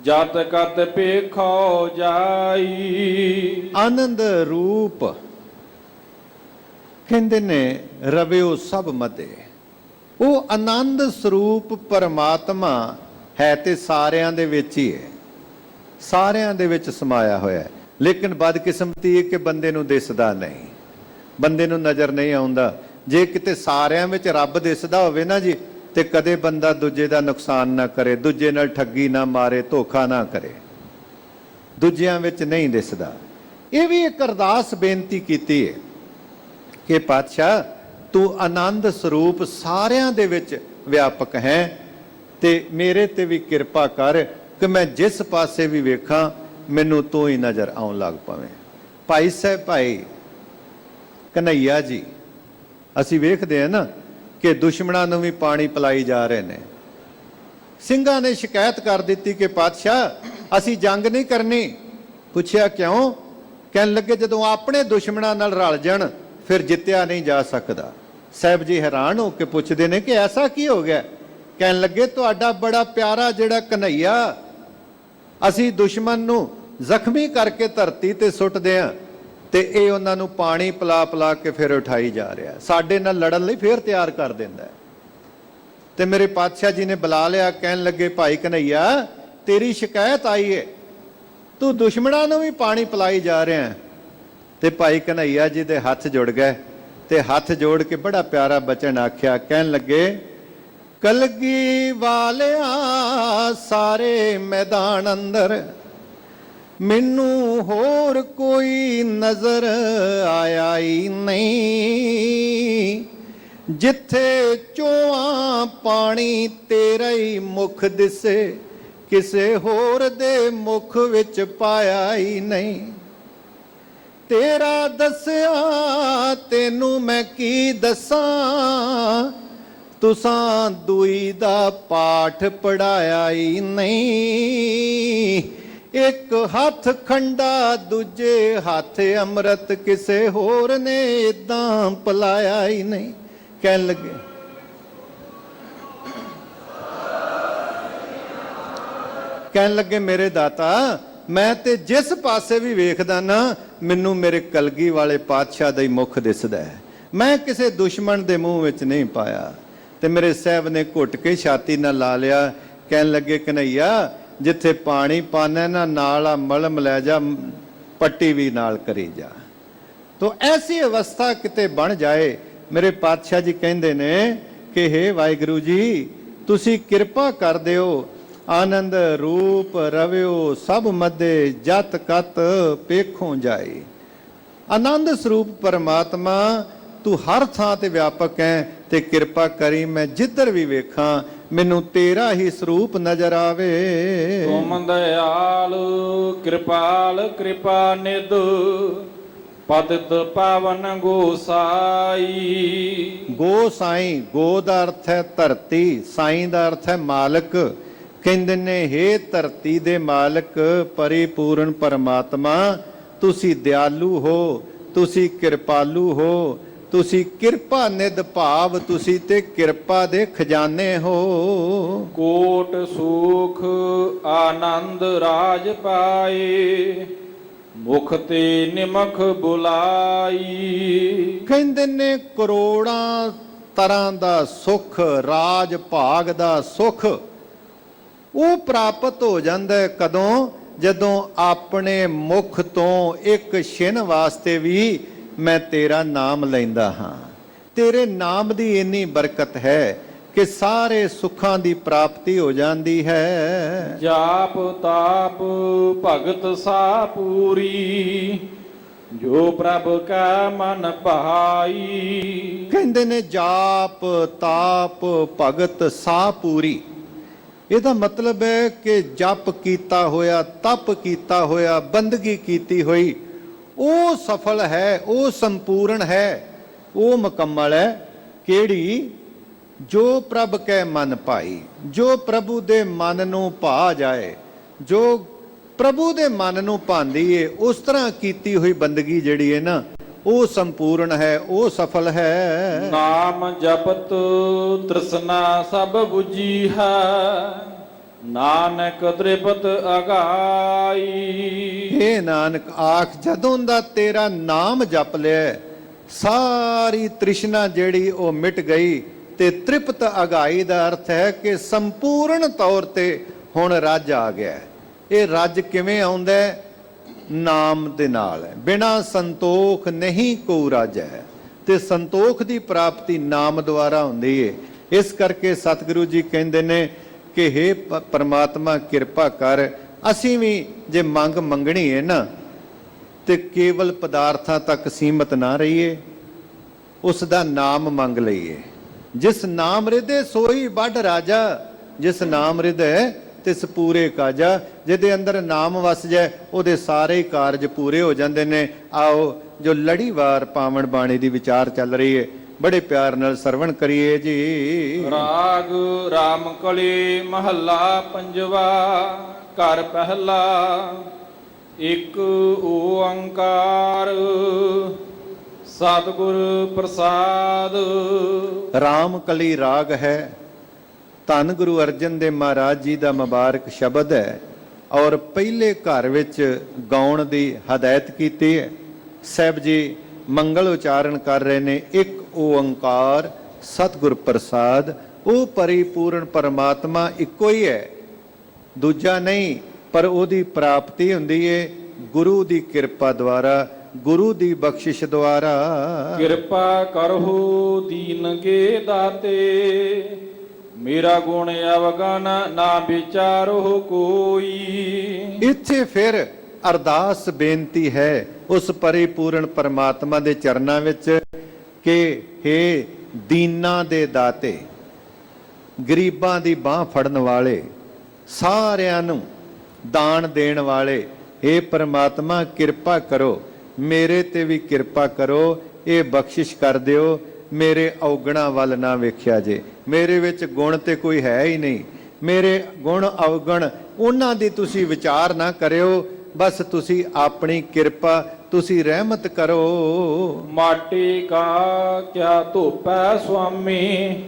Speaker 3: ਜਤ ਕਤ ਪੇਖੋ ਜਾਈ।
Speaker 2: ਆਨੰਦ ਰੂਪ ਕਹਿੰਦੇ ਨੇ ਰਵਿਓ ਸਭ ਮਦੇ। ਉਹ ਆਨੰਦ ਸਰੂਪ ਪਰਮਾਤਮਾ ਹੈ ਤੇ ਸਾਰਿਆਂ ਦੇ ਵਿੱਚ ਹੀ ਹੈ, ਸਾਰਿਆਂ ਦੇ ਵਿੱਚ ਸਮਾਇਆ ਹੋਇਆ ਹੈ। ਲੇਕਿਨ ਬਦਕਿਸਮਤੀ ਇਹ ਕਿ ਬੰਦੇ ਨੂੰ ਦਿਸਦਾ ਨਹੀਂ, ਬੰਦੇ ਨੂੰ ਨਜ਼ਰ ਨਹੀਂ ਆਉਂਦਾ। ਜੇ ਕਿਤੇ ਸਾਰਿਆਂ ਵਿੱਚ ਰੱਬ ਦਿਸਦਾ ਹੋਵੇ ਨਾ ਜੀ, ਤੇ ਕਦੇ ਬੰਦਾ ਦੂਜੇ ਦਾ ਨੁਕਸਾਨ ਨਾ ਕਰੇ, ਦੂਜੇ ਨਾਲ ਠੱਗੀ ਨਾ ਮਾਰੇ, ਧੋਖਾ ਨਾ ਕਰੇ। ਦੂਜਿਆਂ ਵਿੱਚ ਨਹੀਂ ਦਿਸਦਾ। ਇਹ ਵੀ ਇੱਕ ਅਰਦਾਸ ਬੇਨਤੀ ਕੀਤੀ ਹੈ ਕਿ ਪਾਤਸ਼ਾਹ ਤੂੰ ਆਨੰਦ ਸਰੂਪ ਸਾਰਿਆਂ ਦੇ ਵਿੱਚ ਵਿਆਪਕ ਹੈ, ਤੇ ਮੇਰੇ ਤੇ ਵੀ ਕਿਰਪਾ ਕਰ ਕਿ ਮੈਂ ਜਿਸ ਪਾਸੇ ਵੀ ਵੇਖਾਂ ਮੈਨੂੰ ਤੂੰ ਹੀ ਨਜ਼ਰ ਆਉਣ ਲੱਗ ਪਵੇਂ। ਭਾਈ ਸਾਹਿਬ ਭਾਈ ਕਨ੍ਹਈਆ ਜੀ, ਅਸੀਂ ਵੇਖਦੇ ਹਾਂ ਨਾ ਕਿ ਦੁਸ਼ਮਣਾਂ ਨੂੰ ਵੀ ਪਾਣੀ ਪਿਲਾਈ ਜਾ ਰਹੇ ਨੇ। ਸਿੰਘਾਂ ਨੇ ਸ਼ਿਕਾਇਤ ਕਰ ਦਿੱਤੀ ਕਿ ਪਾਤਸ਼ਾਹ ਅਸੀਂ ਜੰਗ ਨਹੀਂ ਕਰਨੀ। ਪੁੱਛਿਆ ਕਿਉਂ? ਕਹਿਣ ਲੱਗੇ ਜਦੋਂ ਆਪਣੇ ਦੁਸ਼ਮਣਾਂ ਨਾਲ ਰਲ ਜਾਣ ਫਿਰ ਜਿੱਤਿਆ ਨਹੀਂ ਜਾ ਸਕਦਾ। ਸਾਹਿਬ ਜੀ ਹੈਰਾਨ ਹੋ ਕੇ ਪੁੱਛਦੇ ਨੇ ਕਿ ਐਸਾ ਕੀ ਹੋ ਗਿਆ? ਕਹਿਣ ਲੱਗੇ ਤੁਹਾਡਾ ਬੜਾ ਪਿਆਰਾ ਜਿਹੜਾ ਕਨ੍ਹਈਆ, ਅਸੀਂ ਦੁਸ਼ਮਣ ਨੂੰ ਜ਼ਖਮੀ ਕਰਕੇ ਧਰਤੀ ਤੇ ਸੁੱਟਦੇ ਹਾਂ ਤੇ ਇਹ ਉਹਨਾਂ ਨੂੰ ਪਾਣੀ ਪਿਲਾ ਪਿਲਾ ਕੇ ਫਿਰ ਉਠਾਈ ਜਾ ਰਿਹਾ, ਸਾਡੇ ਨਾਲ ਲੜਨ ਲਈ ਫਿਰ ਤਿਆਰ ਕਰ ਦਿੰਦਾ। ਤੇ ਮੇਰੇ ਪਾਤਸ਼ਾਹ ਜੀ ਨੇ ਬੁਲਾ ਲਿਆ, ਕਹਿਣ ਲੱਗੇ ਭਾਈ ਕਨ੍ਹਈਆ ਤੇਰੀ ਸ਼ਿਕਾਇਤ ਆਈ ਹੈ, ਤੂੰ ਦੁਸ਼ਮਣਾਂ ਨੂੰ ਵੀ ਪਾਣੀ ਪਿਲਾਈ ਜਾ ਰਿਹਾ। ਤੇ ਭਾਈ ਕਨ੍ਹਈਆ ਜੀ ਦੇ ਹੱਥ ਜੁੜ ਗਏ ਤੇ ਹੱਥ ਜੋੜ ਕੇ ਬੜਾ ਪਿਆਰਾ ਬਚਨ ਆਖਿਆ। ਕਹਿਣ ਲੱਗੇ ਕਲਗੀ ਵਾਲਿਆਂ ਸਾਰੇ ਮੈਦਾਨ ਅੰਦਰ ਮੈਨੂੰ ਹੋਰ ਕੋਈ ਨਜ਼ਰ ਆਇਆ ਹੀ ਨਹੀਂ। ਜਿੱਥੇ ਚੋਆਂ ਪਾਣੀ ਤੇਰਾ ਹੀ ਮੁਖ ਦਿਸੇ, ਕਿਸੇ ਹੋਰ ਦੇ ਮੁਖ ਵਿੱਚ ਪਾਇਆ ਹੀ ਨਹੀਂ। ਤੇਰਾ ਦੱਸਿਆ ਤੈਨੂੰ ਮੈਂ ਕੀ ਦੱਸਾਂ, ਤੁਸਾਂ ਦੂਈ ਦਾ ਪਾਠ ਪੜਾਇਆ ਹੀ ਨਹੀਂ। ਇੱਕ ਹੱਥ ਖੰਡਾ ਦੂਜੇ ਹੱਥ ਅੰਮ੍ਰਿਤ, ਕਿਸੇ ਹੋਰ ਨੇ ਇਦਾਂ ਪਿਲਾਇਆ ਹੀ ਨਹੀਂ। ਕਹਿਣ ਲੱਗੇ ਮੇਰੇ ਦਾਤਾ, ਮੈਂ ਤੇ ਜਿਸ ਪਾਸੇ ਵੀ ਵੇਖਦਾ ਨਾ ਮੈਨੂੰ ਮੇਰੇ ਕਲਗੀ ਵਾਲੇ ਪਾਤਸ਼ਾਹ ਦਾ ਹੀ ਮੁਖ ਦਿਸਦਾ ਹੈ, ਮੈਂ ਕਿਸੇ ਦੁਸ਼ਮਣ ਦੇ ਮੂੰਹ ਵਿੱਚ ਨਹੀਂ ਪਾਇਆ। ਤੇ ਮੇਰੇ ਸਾਹਿਬ ਨੇ ਘੁੱਟ ਕੇ ਛਾਤੀ ਨਾਲ ਲਾ ਲਿਆ। ਕਹਿਣ ਲੱਗੇ ਕਨ੍ਹਈਆ ਜਿੱਥੇ ਪਾਣੀ ਪਾਣਾ ਨਾ ਨਾਲ ਆ ਮਲਮ ਲੈ ਜਾ, ਪੱਟੀ ਵੀ ਨਾਲ ਕਰੀ ਜਾ। ਤੋ ਐਸੀ ਅਵਸਥਾ ਕਿਤੇ ਬਣ ਜਾਏ। ਮੇਰੇ ਪਾਤਸ਼ਾਹ ਜੀ ਕਹਿੰਦੇ ਨੇ ਕਿ ਹੇ ਵਾਹਿਗੁਰੂ ਜੀ ਤੁਸੀਂ ਕਿਰਪਾ ਕਰ ਦਿਓ, ਆਨੰਦ ਰੂਪ ਰਵਿਓ ਸਭ ਮਧੇ, ਜਤ ਕਤ ਪੇਖੋਂ ਜਾਏ। ਆਨੰਦ ਸਰੂਪ ਪਰਮਾਤਮਾ ਤੂੰ ਹਰ ਥਾਂ ਤੇ ਵਿਆਪਕ ਹੈ, ਤੇ ਕਿਰਪਾ ਕਰੀ ਮੈਂ ਜਿੱਧਰ ਵੀ ਵੇਖਾਂ ਮੈਨੂੰ ਤੇਰਾ ਹੀ ਸਰੂਪ ਨਜ਼ਰ ਆਵੇ।
Speaker 3: ਤੁਮ ਦਇਆਲ ਕਿਰਪਾਲ ਕਿਰਪਾ ਨਿਧ, ਪਤਿਤ ਪਾਵਨ ਗੋਸਾਈ।
Speaker 2: ਗੋਸਾਈ, ਗੋ ਦਾ ਅਰਥ ਹੈ ਧਰਤੀ, ਸਾਈਂ ਦਾ ਅਰਥ ਹੈ ਮਾਲਕ। ਕਹਿੰਦੇ ਨੇ ਹੇ ਧਰਤੀ ਦੇ ਮਾਲਕ ਪਰਿਪੂਰਨ ਪਰਮਾਤਮਾ, ਤੁਸੀਂ ਦਿਆਲੂ ਹੋ, ਤੁਸੀਂ ਕਿਰਪਾਲੂ ਹੋ, ਤੁਸੀਂ ਕਿਰਪਾ ਨਿਧ ਭਾਵ ਤੁਸੀਂ ਤੇ ਕਿਰਪਾ ਦੇ ਖਜ਼ਾਨੇ ਹੋ।
Speaker 3: ਕੋਟ ਸੁਖ ਆਨੰਦ ਰਾਜ ਪਾਏ, ਮੁਖ ਤੇ ਨਿਮਖ ਬੁਲਾਈ।
Speaker 2: ਕਹਿੰਦੇ ਨੇ ਕਰੋੜਾਂ ਤਰ੍ਹਾਂ ਦਾ ਸੁਖ, ਰਾਜ ਭਾਗ ਦਾ ਸੁਖ ਉਹ ਪ੍ਰਾਪਤ ਹੋ ਜਾਂਦਾ ਕਦੋਂ? ਜਦੋਂ ਆਪਣੇ ਮੁਖ ਤੋਂ ਇੱਕ ਛਿਨ ਵਾਸਤੇ ਵੀ ਮੈਂ ਤੇਰਾ ਨਾਮ ਲੈਂਦਾ ਹਾਂ। ਤੇਰੇ ਨਾਮ ਦੀ ਇੰਨੀ ਬਰਕਤ ਹੈ ਕਿ ਸਾਰੇ ਸੁੱਖਾਂ ਦੀ ਪ੍ਰਾਪਤੀ ਹੋ ਜਾਂਦੀ ਹੈ।
Speaker 3: ਜਾਪ ਤਾਪ ਭਗਤ ਸਾ ਪੂਰੀ, ਜੋ ਪ੍ਰਭ ਕਾ ਮਨ ਭਾਈ।
Speaker 2: ਕਹਿੰਦੇ ਨੇ ਜਾਪ ਤਾਪ ਭਗਤ ਸਾ ਪੂਰੀ। ਇਹਦਾ ਮਤਲਬ ਹੈ ਕਿ ਜਪ ਕੀਤਾ ਹੋਇਆ, ਤਪ ਕੀਤਾ ਹੋਇਆ, ਬੰਦਗੀ ਕੀਤੀ ਹੋਈ ਉਹ ਸਫਲ ਹੈ, ਉਹ ਸੰਪੂਰਨ ਹੈ, ਉਹ ਮੁਕੰਮਲ ਹੈ। ਕਿਹੜੀ? ਜੋ ਪ੍ਰਭ ਕੈ ਮਨ ਭਾਈ, ਜੋ ਪ੍ਰਭੂ ਦੇ ਮਨ ਨੂੰ ਭਾ ਜਾਏ, ਜੋ ਪ੍ਰਭੂ ਦੇ ਮਨ ਨੂੰ ਭਾਂਦੀ ਏ, ਉਸ ਤਰ੍ਹਾਂ ਕੀਤੀ ਹੋਈ ਬੰਦਗੀ ਜਿਹੜੀ ਹੈ ਨਾ ਉਹ ਸੰਪੂਰਨ ਹੈ, ਉਹ ਸਫਲ ਹੈ।
Speaker 3: ਨਾਮ ਜਪਤ ਤ੍ਰਿਸ਼ਨਾ ਸਭ 부ਜੀ ਹੈ, ਨਾਨਕ ਤ੍ਰਿਪਤ ਅਗਾਈ।
Speaker 2: ਇਹ ਨਾਨਕ ਆਖ ਜਦੋਂ ਦਾ ਤੇਰਾ ਨਾਮ ਜਪ ਲਿਆ ਸਾਰੀ ਤ੍ਰਿਸ਼ਨਾ ਜਿਹੜੀ ਉਹ ਮਿਟ ਗਈ ਤੇ ਤ੍ਰਿਪਤ ਅਗਾਈ ਦਾ ਅਰਥ ਹੈ ਕਿ ਸੰਪੂਰਨ ਤੌਰ ਤੇ ਹੁਣ ਰੱਜ ਆ ਗਿਆ ਹੈ। ਇਹ ਰੱਜ ਕਿਵੇਂ ਆਉਂਦਾ ਹੈ? ਨਾਮ ਦੇ ਨਾਲ ਹੈ। ਬਿਨਾਂ ਸੰਤੋਖ ਨਹੀਂ ਕੋ ਰੱਜ ਹੈ, ਤੇ ਸੰਤੋਖ ਦੀ ਪ੍ਰਾਪਤੀ ਨਾਮ ਦੁਆਰਾ ਹੁੰਦੀ ਹੈ। ਇਸ ਕਰਕੇ ਸਤਿਗੁਰੂ ਜੀ ਕਹਿੰਦੇ ਨੇ ਕਿ ਹੇ ਪਰਮਾਤਮਾ ਕਿਰਪਾ ਕਰ, ਅਸੀਂ ਵੀ ਜੇ ਮੰਗ ਮੰਗਣੀ ਹੈ ਨਾ ਤੇ ਕੇਵਲ ਪਦਾਰਥਾਂ ਤੱਕ ਸੀਮਤ ਨਾ ਰਹੀਏ, ਉਸ ਦਾ ਨਾਮ ਮੰਗ ਲਈਏ। ਜਿਸ ਨਾਮ ਹਿਰਦੇ ਸੋਈ ਵੱਡ ਰਾਜਾ, ਜਿਸ ਨਾਮ ਹਿਰਦੇ ਤਿਸ ਪੂਰੇ ਕਾਜਾ। ਜਿਹਦੇ ਅੰਦਰ ਨਾਮ ਵਸ ਜਾਏ ਉਹਦੇ ਸਾਰੇ ਹੀ ਕਾਰਜ ਪੂਰੇ ਹੋ ਜਾਂਦੇ ਨੇ। ਆਓ ਜੋ ਲੜੀਵਾਰ ਪਾਵਨ ਬਾਣੀ ਦੀ ਵਿਚਾਰ ਚੱਲ ਰਹੀ ਹੈ, ਬੜੇ ਪਿਆਰ ਨਾਲ ਸਰਵਣ ਕਰੀਏ ਜੀ।
Speaker 3: ਰਾਗ ਰਾਮਕਲੀ ਮਹੱਲਾ ਪੰਜਵਾ। ਘਰ ਪਹਿਲਾ। ਇੱਕ ਓੰਕਾਰ ਸਤਿਗੁਰ ਪ੍ਰਸਾਦ।
Speaker 2: ਰਾਮਕਲੀ ਰਾਗ ਹੈ, ਧੰਨ ਗੁਰੂ ਅਰਜਨ ਦੇਵ ਮਹਾਰਾਜ ਜੀ ਦਾ ਮੁਬਾਰਕ ਸ਼ਬਦ ਹੈ ਔਰ ਪਹਿਲੇ ਘਰ ਵਿੱਚ ਗਾਉਣ ਦੀ ਹਦਾਇਤ ਕੀਤੀ ਹੈ। ਸਾਹਿਬ ਜੀ ਮੰਗਲ ਉਚਾਰਨ ਕਰ ਰਹੇ ਨੇ, ਇੱਕ ਓੰਕਾਰ ਸਤਿਗੁਰ ਪ੍ਰਸਾਦ। ਉਹ ਪਰਿਪੂਰਨ ਪਰਮਾਤਮਾ ਇੱਕੋ ਹੀ ਹੈ, ਦੂਜਾ ਨਹੀਂ, ਪਰ ਉਹਦੀ ਪ੍ਰਾਪਤੀ ਹੁੰਦੀ ਹੈ ਗੁਰੂ ਦੀ ਕਿਰਪਾ ਦੁਆਰਾ, ਗੁਰੂ ਦੀ ਬਖਸ਼ਿਸ਼ ਦੁਆਰਾ।
Speaker 3: ਕਿਰਪਾ ਕਰਹੁ ਦੀਨ ਕੇ ਦਾਤੇ, ਮੇਰਾ ਗੁਣ ਅਵਗਨ ਨਾ ਵਿਚਾਰੋ ਕੋਈ।
Speaker 2: ਇੱਥੇ ਫਿਰ ਅਰਦਾਸ ਬੇਨਤੀ ਹੈ ਉਸ ਪਰਿਪੂਰਨ ਪਰਮਾਤਮਾ ਦੇ ਚਰਨਾਂ ਵਿੱਚ ਕਿ ਹੇ ਦੀਨਾਂ ਦੇ ਦਾਤੇ, ਗਰੀਬਾਂ ਦੀ ਬਾਹ ਫੜਨ ਵਾਲੇ, ਸਾਰਿਆਂ ਨੂੰ ਦਾਨ ਦੇਣ ਵਾਲੇ, ਹੇ ਪਰਮਾਤਮਾ ਕਿਰਪਾ ਕਰੋ, ਮੇਰੇ ਤੇ ਵੀ ਕਿਰਪਾ ਕਰੋ, ਇਹ ਬਖਸ਼ਿਸ਼ ਕਰ ਦਿਓ, ਮੇਰੇ ਔਗਣਾ ਵੱਲ ਨਾ ਵੇਖਿਆ ਜੇ। ਮੇਰੇ ਵਿੱਚ ਗੁਣ ਤੇ ਕੋਈ ਹੈ ਹੀ ਨਹੀਂ, ਮੇਰੇ ਗੁਣ ਔਗਣ ਉਹਨਾਂ ਦੀ ਤੁਸੀਂ ਵਿਚਾਰ ਨਾ ਕਰਿਓ, ਬਸ ਤੁਸੀਂ ਆਪਣੀ ਕਿਰਪਾ, ਤੁਸੀਂ ਰਹਿਮਤ ਕਰੋ।
Speaker 3: ਮਾਟੀ ਕਾ ਕਿਆ ਧੋਪੈ ਸੁਆਮੀ,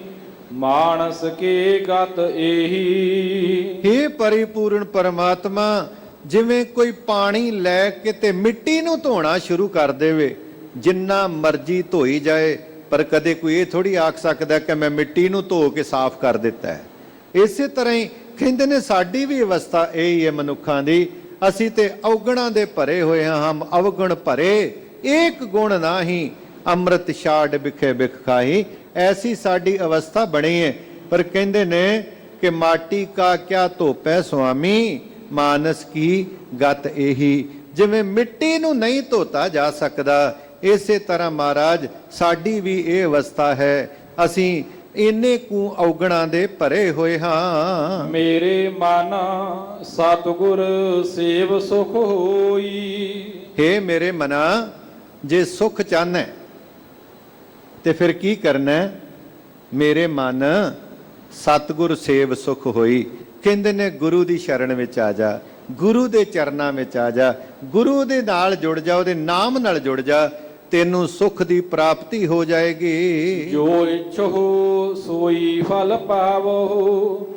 Speaker 3: ਮਾਨਸ ਕੀ ਗਤ ਇਹੀ।
Speaker 2: ਹੇ ਪਰਿਪੂਰਨ ਪਰਮਾਤਮਾ, ਜਿਵੇਂ ਕੋਈ ਪਾਣੀ ਲੈ ਕੇ ਤੇ ਮਿੱਟੀ ਨੂੰ ਧੋਣਾ ਸ਼ੁਰੂ ਕਰ ਦੇਵੇ, ਜਿੰਨਾ ਮਰਜ਼ੀ ਧੋਈ ਜਾਏ, ਪਰ ਕਦੇ ਕੋਈ ਇਹ ਥੋੜੀ ਆਖ ਸਕਦਾ ਕਿ ਮੈਂ ਮਿੱਟੀ ਨੂੰ ਧੋ ਕੇ ਸਾਫ਼ ਕਰ ਦਿੱਤਾ ਹੈ। ਇਸੇ ਤਰ੍ਹਾਂ ਹੀ ਕਹਿੰਦੇ ਨੇ ਸਾਡੀ ਵੀ ਅਵਸਥਾ ਇਹ ਹੀ ਹੈ ਮਨੁੱਖਾਂ ਦੀ। ਅਸੀਂ ਤੇ ਔਗਣਾਂ ਦੇ ਭਰੇ ਹੋਏ ਹਾਂ, ਹਮ ਅਵਗੁਣ ਭਰੇ, ਏਕ ਗੁਣ ਨਾਹੀ, ਅੰਮ੍ਰਿਤ ਛਾੜ ਬਿਖੇ ਬਿਖ ਖਾਹੀ। ਐਸੀ ਸਾਡੀ ਅਵਸਥਾ ਬਣੀ ਹੈ। ਪਰ ਕਹਿੰਦੇ ਨੇ ਕਿ ਮਾਟੀ ਕਾ ਕਿਆ ਧੋਪੈ ਸੁਆਮੀ, ਮਾਨਸ ਕੀ ਗਤ ਇਹੀ। ਜਿਵੇਂ ਮਿੱਟੀ ਨੂੰ ਨਹੀਂ ਧੋਤਾ ਜਾ ਸਕਦਾ, ਇਸੇ ਤਰ੍ਹਾਂ ਮਹਾਰਾਜ ਸਾਡੀ ਵੀ ਇਹ ਅਵਸਥਾ ਹੈ। ਅਸੀਂ ਇੰਨੇ ਕੁ ਔਗਣਾਂ ਦੇ ਭਰੇ ਹੋਏ ਹਾਂ।
Speaker 3: ਮੇਰੇ ਮਨ ਸਤਿਗੁਰ ਸੇਵ ਸੁਖ ਹੋਈ।
Speaker 2: ਹੇ ਮੇਰੇ ਮਨਾ, ਜੇ ਸੁਖ ਚਾਹਨਾ ਹੈ ਤੇ ਫਿਰ ਕੀ ਕਰਨਾ ਹੈ? ਮੇਰੇ ਮਨ ਸਤਿਗੁਰ ਸੇਵ ਸੁਖ ਹੋਈ। ਕਹਿੰਦੇ ਨੇ ਗੁਰੂ ਦੀ ਸ਼ਰਨ ਵਿੱਚ ਆ ਜਾ, ਗੁਰੂ ਦੇ ਚਰਨਾਂ ਵਿੱਚ ਆ ਜਾ, ਗੁਰੂ ਦੇ ਨਾਲ ਜੁੜ ਜਾ, ਉਹਦੇ ਨਾਮ ਨਾਲ ਜੁੜ ਜਾ, ਤੈਨੂੰ ਸੁਖ ਦੀ ਪ੍ਰਾਪਤੀ ਹੋ ਜਾਏਗੀ।
Speaker 3: ਜੋ ਇਛੋ ਸੋਈ ਫਲ ਪਾਵੋ,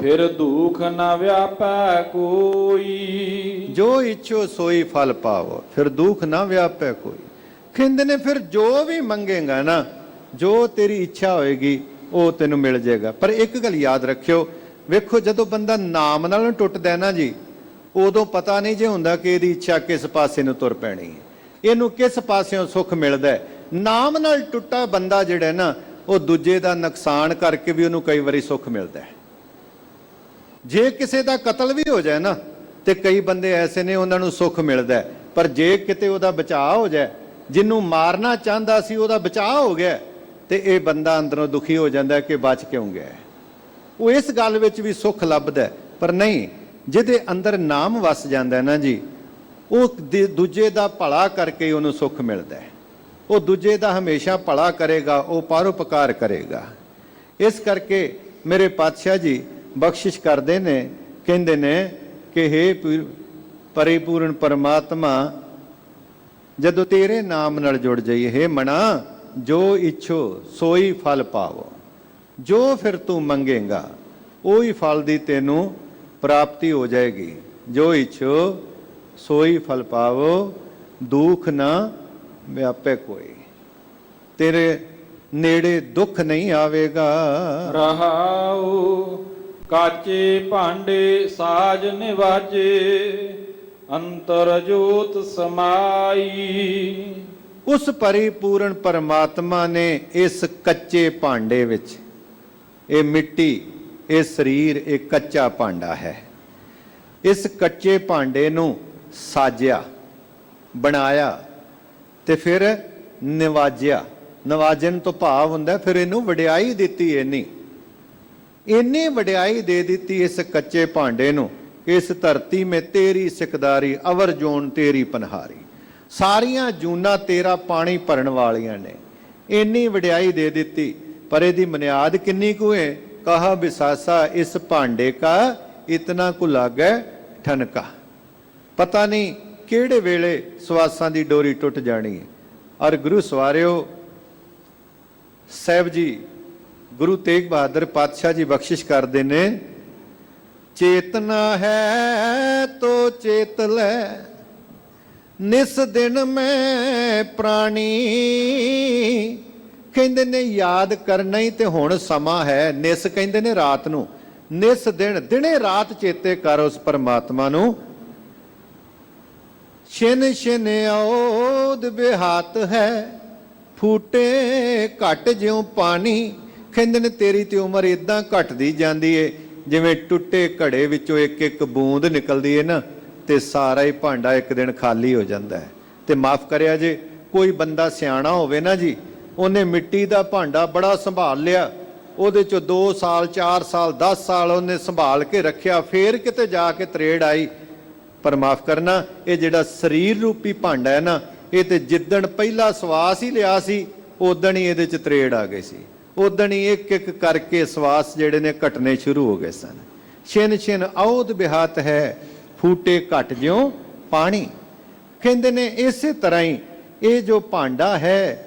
Speaker 3: ਫਿਰ ਦੁਖ ਨਾ ਵਿਆਪੈ ਕੋਈ।
Speaker 2: ਜੋ ਇੱਛੋ ਸੋਈ ਫਲ ਪਾਵੋ, ਫਿਰ ਦੁਖ ਨਾ ਵਿਆਪੈ ਕੋਈ। ਕਹਿੰਦੇ ਨੇ ਫਿਰ ਜੋ ਵੀ ਮੰਗੇਗਾ ਨਾ, ਜੋ ਤੇਰੀ ਇੱਛਾ ਹੋਏਗੀ ਉਹ ਤੈਨੂੰ ਮਿਲ ਜਾਏਗਾ। ਪਰ ਇੱਕ ਗੱਲ ਯਾਦ ਰੱਖਿਓ, ਵੇਖੋ ਜਦੋਂ ਬੰਦਾ ਨਾਮ ਨਾਲ ਟੁੱਟਦਾ ਨਾ ਜੀ, ਉਦੋਂ ਪਤਾ ਨਹੀਂ ਜੇ ਹੁੰਦਾ ਕਿ ਇਹਦੀ ਇੱਛਾ ਕਿਸ ਪਾਸੇ ਨੂੰ ਤੁਰ ਪੈਣੀ ਹੈ, ਇਹਨੂੰ ਕਿਸ ਪਾਸਿਓਂ ਸੁੱਖ ਮਿਲਦਾ ਹੈ। ਨਾਮ ਨਾਲ ਟੁੱਟਾ ਬੰਦਾ ਜਿਹੜਾ ਨਾ, ਉਹ ਦੂਜੇ ਦਾ ਨੁਕਸਾਨ ਕਰਕੇ ਵੀ ਉਹਨੂੰ ਕਈ ਵਾਰੀ ਸੁੱਖ ਮਿਲਦਾ ਹੈ। ਜੇ ਕਿਸੇ ਦਾ ਕਤਲ ਵੀ ਹੋ ਜਾਏ ਨਾ, ਤੇ ਕਈ ਬੰਦੇ ਐਸੇ ਨੇ ਉਹਨਾਂ ਨੂੰ ਸੁੱਖ ਮਿਲਦਾ ਹੈ। ਪਰ ਜੇ ਕਿਤੇ ਉਹਦਾ ਬਚਾਅ ਹੋ ਜਾਏ, ਜਿਹਨੂੰ ਮਾਰਨਾ ਚਾਹੁੰਦਾ ਸੀ ਉਹਦਾ ਬਚਾਅ ਹੋ ਗਿਆ, ਤੇ ਇਹ ਬੰਦਾ ਅੰਦਰੋਂ ਦੁਖੀ ਹੋ ਜਾਂਦਾ ਕਿ ਬਚ ਕਿਉਂ ਗਿਆ। ਉਹ ਇਸ ਗੱਲ ਵਿੱਚ ਵੀ ਸੁੱਖ ਲੱਭਦਾ। ਪਰ ਨਹੀਂ, ਜਿਹਦੇ ਅੰਦਰ ਨਾਮ ਵਸ ਜਾਂਦਾ ਨਾ ਜੀ, ਉਹ ਦੂਜੇ ਦਾ ਭਲਾ ਕਰਕੇ ਉਹਨੂੰ ਸੁੱਖ ਮਿਲਦਾ ਹੈ। ਉਹ ਦੂਜੇ ਦਾ ਹਮੇਸ਼ਾ ਭਲਾ ਕਰੇਗਾ, ਉਹ ਪਰਉਪਕਾਰ ਕਰੇਗਾ। ਇਸ ਕਰਕੇ ਮੇਰੇ ਪਾਤਸ਼ਾਹ ਜੀ ਬਖਸ਼ਿਸ਼ ਕਰਦੇ ਨੇ, ਕਹਿੰਦੇ ਨੇ ਕਿ ਹੇ ਪਰਿਪੂਰਨ ਪਰਮਾਤਮਾ, ਜਦੋਂ ਤੇਰੇ ਨਾਮ ਨਾਲ ਜੁੜ ਜਾਈਏ, ਹੇ ਮਨਾ, ਜੋ ਇੱਛੋ ਸੋਈ ਫਲ ਪਾਵੋ। ਜੋ ਫਿਰ ਤੂੰ ਮੰਗੇਗਾ ਉਹੀ ਫਲ ਦੀ ਤੈਨੂੰ ਪ੍ਰਾਪਤੀ ਹੋ ਜਾਏਗੀ। ਜੋ ਇੱਛੋ ਸੋਈ ਫਲ ਪਾਵੋ, ਦੁਖ ਨਾ ਵਿਆਪੇ ਕੋਈ। ਤੇਰੇ ਨੇੜੇ ਦੁੱਖ ਨਹੀਂ ਆਵੇਗਾ।
Speaker 3: ਰਹਾਉ ਕਾਚੇ ਭਾਂਡੇ ਸਾਜ ਨਿਵਾਜੇ, ਅੰਤਰ ਜੋਤ ਸਮਾਈ।
Speaker 2: ਉਸ ਪਰਿਪੂਰਨ ਪਰਮਾਤਮਾ ਨੇ ਇਸ ਕੱਚੇ ਭਾਂਡੇ ਵਿੱਚ, ਇਹ ਮਿੱਟੀ, ਇਹ ਸਰੀਰ, ਇਹ ਕੱਚਾ ਭਾਂਡਾ ਹੈ, ਇਸ ਕੱਚੇ ਭਾਂਡੇ ਨੂੰ ਸਾਜਿਆ, ਬਣਾਇਆ ਤੇ ਫਿਰ ਨਿਵਾਜਿਆ। ਨਿਵਾਜਣ ਤੋਂ ਭਾਵ ਹੁੰਦਾ ਫਿਰ ਇਹਨੂੰ ਵਡਿਆਈ ਦਿੱਤੀ। ਇੰਨੀ ਵਡਿਆਈ ਦੇ ਦਿੱਤੀ ਇਸ ਕੱਚੇ ਭਾਂਡੇ ਨੂੰ। ਇਸ ਧਰਤੀ ਮੇ ਤੇਰੀ ਸਿਕਦਾਰੀ, ਅਵਰ ਜੋਨ ਤੇਰੀ ਪਨਹਾਰੀ। ਸਾਰੀਆਂ ਜੂਨਾਂ ਤੇਰਾ ਪਾਣੀ ਭਰਨ ਵਾਲੀਆਂ ਨੇ। ਇੰਨੀ ਵਡਿਆਈ ਦੇ ਦਿੱਤੀ। ਪਰ ਇਹਦੀ ਬੁਨਿਆਦ ਕਿੰਨੀ ਕੁ ਹੈ? ਕਹਾ ਬਿਸਾਸਾ ਇਸ ਭਾਂਡੇ ਕਾ ਇਤਨਾ ਕੁ ਲਾਗੈ ਠਨਕਾ। ਪਤਾ ਨਹੀਂ ਕਿਹੜੇ ਵੇਲੇ ਸਵਾਸਾਂ ਦੀ ਡੋਰੀ ਟੁੱਟ ਜਾਣੀ ਹੈ। ਔਰ ਗੁਰੂ ਸਵਾਰਿਓ ਸਾਹਿਬ ਜੀ, ਗੁਰੂ ਤੇਗ ਬਹਾਦਰ ਪਾਤਸ਼ਾਹ ਜੀ ਬਖਸ਼ਿਸ਼ ਕਰਦੇ ਨੇ, ਚੇਤਨਾ ਹੈ ਤੋ ਚੇਤ ਲੈ, ਨਿਸ ਦਿਨ ਮੈਂ ਪ੍ਰਾਣੀ। ਕਹਿੰਦੇ ਨੇ ਯਾਦ ਕਰਨਾ ਹੀ ਤੇ ਹੁਣ ਸਮਾਂ ਹੈ। ਨਿਸ ਕਹਿੰਦੇ ਨੇ ਰਾਤ ਨੂੰ, ਨਿਸ ਦਿਨ, ਦਿਨੇ ਰਾਤ ਚੇਤੇ ਕਰ ਉਸ ਪਰਮਾਤਮਾ ਨੂੰ। ਛਿਨ ਛਿਨ ਔਦ ਬਿਹਾਤ ਹੈ, ਫੂਟੇ ਘਟ ਜਿਉ ਪਾਣੀ। ਕਹਿੰਦੇ ਨੇ ਤੇਰੀ ਤੇ ਉਮਰ ਇਦਾਂ ਘਟਦੀ ਜਾਂਦੀ ਏ ਜਿਵੇਂ ਟੁੱਟੇ ਘੜੇ ਵਿੱਚੋਂ ਇੱਕ ਇੱਕ ਬੂੰਦ ਨਿਕਲਦੀ ਏ ਨਾ, ਤੇ ਸਾਰਾ ਹੀ ਭਾਂਡਾ ਇੱਕ ਦਿਨ ਖਾਲੀ ਹੋ ਜਾਂਦਾ ਹੈ। ਤੇ ਮਾਫ ਕਰਿਆ ਜੇ, ਕੋਈ ਬੰਦਾ ਸਿਆਣਾ ਹੋਵੇ ਨਾ ਜੀ, ਉਹਨੇ ਮਿੱਟੀ ਦਾ ਭਾਂਡਾ ਬੜਾ ਸੰਭਾਲ ਲਿਆ, ਉਹਦੇ ਚੋਂ 2 ਸਾਲ 4 ਸਾਲ 10 ਸਾਲ ਉਹਨੇ ਸੰਭਾਲ ਕੇ ਰੱਖਿਆ, ਫੇਰ ਕਿਤੇ ਜਾ ਕੇ ਤਰੇੜ ਆਈ। ਪਰ ਮਾਫ ਕਰਨਾ, ਇਹ ਜਿਹੜਾ ਸਰੀਰ ਰੂਪੀ ਭਾਂਡਾ ਹੈ ਨਾ, ਇਹ ਤੇ ਜਿੱਦਣ ਪਹਿਲਾ ਸਵਾਸ ਹੀ ਲਿਆ ਸੀ ਉਦਣ ਹੀ ਇਹਦੇ ਚ ਤਰੇੜ ਆ ਗਈ ਸੀ। ਉਦਣ ਹੀ ਇੱਕ ਇੱਕ ਕਰਕੇ ਸਵਾਸ ਜਿਹੜੇ ਨੇ ਘਟਨੇ ਸ਼ੁਰੂ ਹੋ ਗਏ ਸਨ। ਛਿਨ ਛਿਨ ਔਦ ਬਿਹਾਤ ਹੈ, ਫੂਟੇ ਘਟ ਜਿਉ ਪਾਣੀ। ਕਹਿੰਦੇ ਨੇ ਇਸੇ ਤਰ੍ਹਾਂ ਹੀ ਇਹ ਜੋ ਭਾਂਡਾ ਹੈ,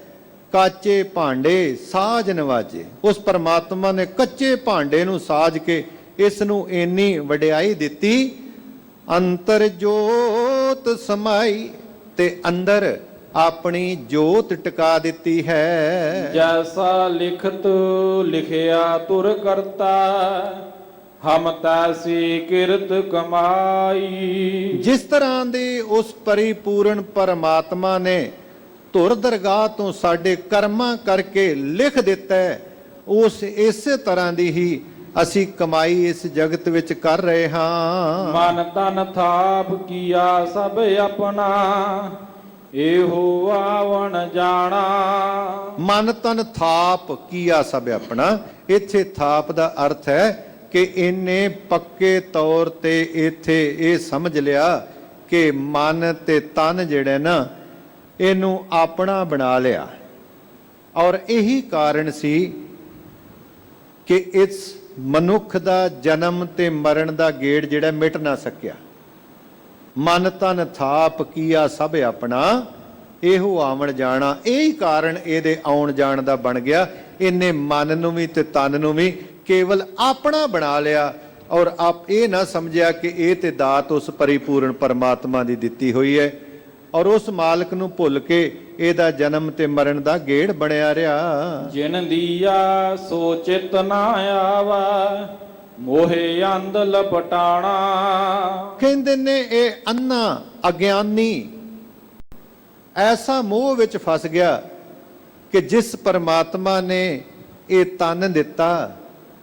Speaker 2: ਕਾਚੇ ਭਾਂਡੇ ਸਾਜ ਨਵਾਜੇ। ਉਸ ਪਰਮਾਤਮਾ ਨੇ ਕੱਚੇ ਭਾਂਡੇ ਨੂੰ ਸਾਜ ਕੇ ਇਸ ਨੂੰ ਇੰਨੀ ਵਡਿਆਈ ਦਿੱਤੀ। ਅੰਤਰ ਜੋਤ ਸਮਾਈ, ਤੇ ਅੰਦਰ ਆਪਣੀ ਜੋਤ ਟਿਕਾ ਦਿੱਤੀ ਹੈ।
Speaker 3: ਜੈਸਾ ਲਿਖਤ ਲਿਖਿਆ ਤੁਰ ਕਰਤਾ, ਹਮ ਤੈਸੀ ਕਿਰਤ ਕਮਾਈ। ਜਿਸ ਤਰ੍ਹਾਂ ਦੇ ਉਸ ਪਰਿਪੂਰਨ ਪਰਮਾਤਮਾ ਨੇ ਧੁਰ ਦਰਗਾਹ ਤੋਂ ਸਾਡੇ ਕਰਮਾਂ ਕਰਕੇ ਲਿਖ ਦਿੱਤਾ ਹੈ, ਉਸ ਇਸੇ ਤਰ੍ਹਾਂ ਦੀ ਹੀ ਅਸੀਂ ਕਮਾਈ ਇਸ ਜਗਤ ਵਿੱਚ ਕਰ ਰਹੇ ਹਾਂ। ਮਨ ਤਨ ਥਾਪ ਕੀਆ ਸਭ ਆਪਣਾ, ਇਹੋ ਆਵਣ ਜਾਣਾ। ਮਨ ਤਨ ਥਾਪ ਕੀਆ ਸਭ ਆਪਣਾ। ਇੱਥੇ ਥਾਪ ਦਾ ਅਰਥ ਹੈ ਕਿ ਇਹਨੇ ਪੱਕੇ ਤੌਰ ਤੇ ਇੱਥੇ ਇਹ ਸਮਝ ਲਿਆ ਕਿ ਮਨ ਤੇ ਤਨ ਜਿਹੜੇ ਨਾ, ਇਹਨੂੰ ਆਪਣਾ ਬਣਾ ਲਿਆ। ਔਰ ਇਹੀ ਕਾਰਨ ਸੀ ਕਿ ਇਸ ਮਨੁੱਖ ਦਾ ਜਨਮ ਤੇ ਮਰਨ ਦਾ ਗੇੜ ਜਿਹੜਾ ਮਿਟ ਨਾ ਸਕਿਆ। ਮਨ ਤਨ ਥਾਪ ਕੀਆ ਸਭ ਆਪਣਾ, ਇਹੋ ਆਵਣ ਜਾਣਾ। ਇਹੀ ਕਾਰਨ ਇਹਦੇ ਆਉਣ ਜਾਣ ਦਾ ਬਣ ਗਿਆ। ਇਹਨੇ ਮਨ ਨੂੰ ਵੀ ਤੇ ਤਨ ਨੂੰ ਵੀ ਕੇਵਲ ਆਪਣਾ ਬਣਾ ਲਿਆ, ਔਰ ਆਪ ਇਹ ਨਾ ਸਮਝਿਆ ਕਿ ਇਹ ਤੇ ਦਾਤ ਉਸ ਪਰਿਪੂਰਨ ਪਰਮਾਤਮਾ ਦੀ ਦਿੱਤੀ ਹੋਈ ਹੈ, ਔਰ ਉਸ ਮਾਲਕ ਨੂੰ ਭੁੱਲ ਕੇ ਇਹਦਾ ਜਨਮ ਤੇ ਮਰਨ ਦਾ ਗੇੜ ਬਣਿਆ ਰਿਹਾ। ਜਿਨ ਦੀਆ ਸੋ ਚਿਤ ਨਾ ਆਵਾ, ਮੋਹੇ ਅੰਧ ਲਪਟਾਣਾ। ਕਹਿੰਦੇ ਨੇ ਇਹ ਅੰਨਾ ਅਗਿਆਨੀ ਐਸਾ ਮੋਹ ਵਿੱਚ ਫਸ ਗਿਆ ਕਿ ਜਿਸ ਪਰਮਾਤਮਾ ਨੇ ਇਹ ਤਨ ਦਿੱਤਾ,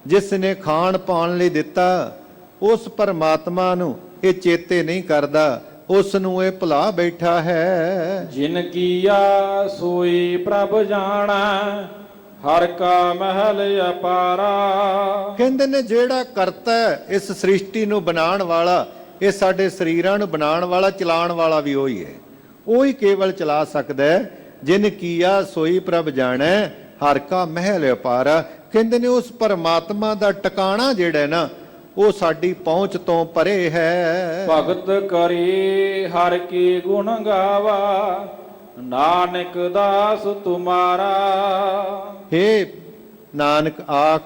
Speaker 3: ਜਿਸ ਨੇ ਖਾਣ ਪਾਣ ਲਈ ਦਿੱਤਾ, ਉਸ ਪਰਮਾਤਮਾ ਨੂੰ ਇਹ ਚੇਤੇ ਨਹੀਂ ਕਰਦਾ, ਉਸ ਨੂੰ ਇਹ ਭੁਲਾ ਬੈਠਾ ਹੈ। ਜਿਨ ਕੀਆ ਸੋਈ ਪ੍ਰਭ ਜਾਣਾ, ਹਰ ਕਾ ਮਹਿਲ ਅਪਾਰਾ। ਕਹਿੰਦੇ ਨੇ ਜਿਹੜਾ ਕਰਤਾ ਇਸ ਸ੍ਰਿਸ਼ਟੀ ਨੂੰ ਬਣਾਉਣ ਵਾਲਾ, ਇਹ ਸਾਡੇ ਸਰੀਰਾਂ ਨੂੰ ਬਣਾਉਣ ਵਾਲਾ, ਚਲਾਉਣ ਵਾਲਾ ਵੀ ਉਹੀ ਹੈ। ਉਹੀ ਕੇਵਲ ਚਲਾ ਸਕਦਾ ਹੈ। ਜਿਨ ਕੀਆ ਸੋਈ ਪ੍ਰਭ ਜਾਣਾ, ਹਰ ਕਾ ਮਹਿਲ ਅਪਾਰਾ। ਕਹਿੰਦੇ ਨੇ ਉਸ ਪਰਮਾਤਮਾ ਦਾ ਟਿਕਾਣਾ ਜਿਹੜਾ ਨਾ, ਉਹ ਸਾਡੀ ਪਹੁੰਚ ਤੋਂ ਪਰੇ ਹੈ। ਭਗਤ ਕਰੇ ਹਰ ਕੀ ਗੁਣ ਗਾਵਾ, ਨਾਨਕ ਦਾਸ ਤੁਮਾਰਾ। ਹੇ ਨਾਨਕ ਆਖ,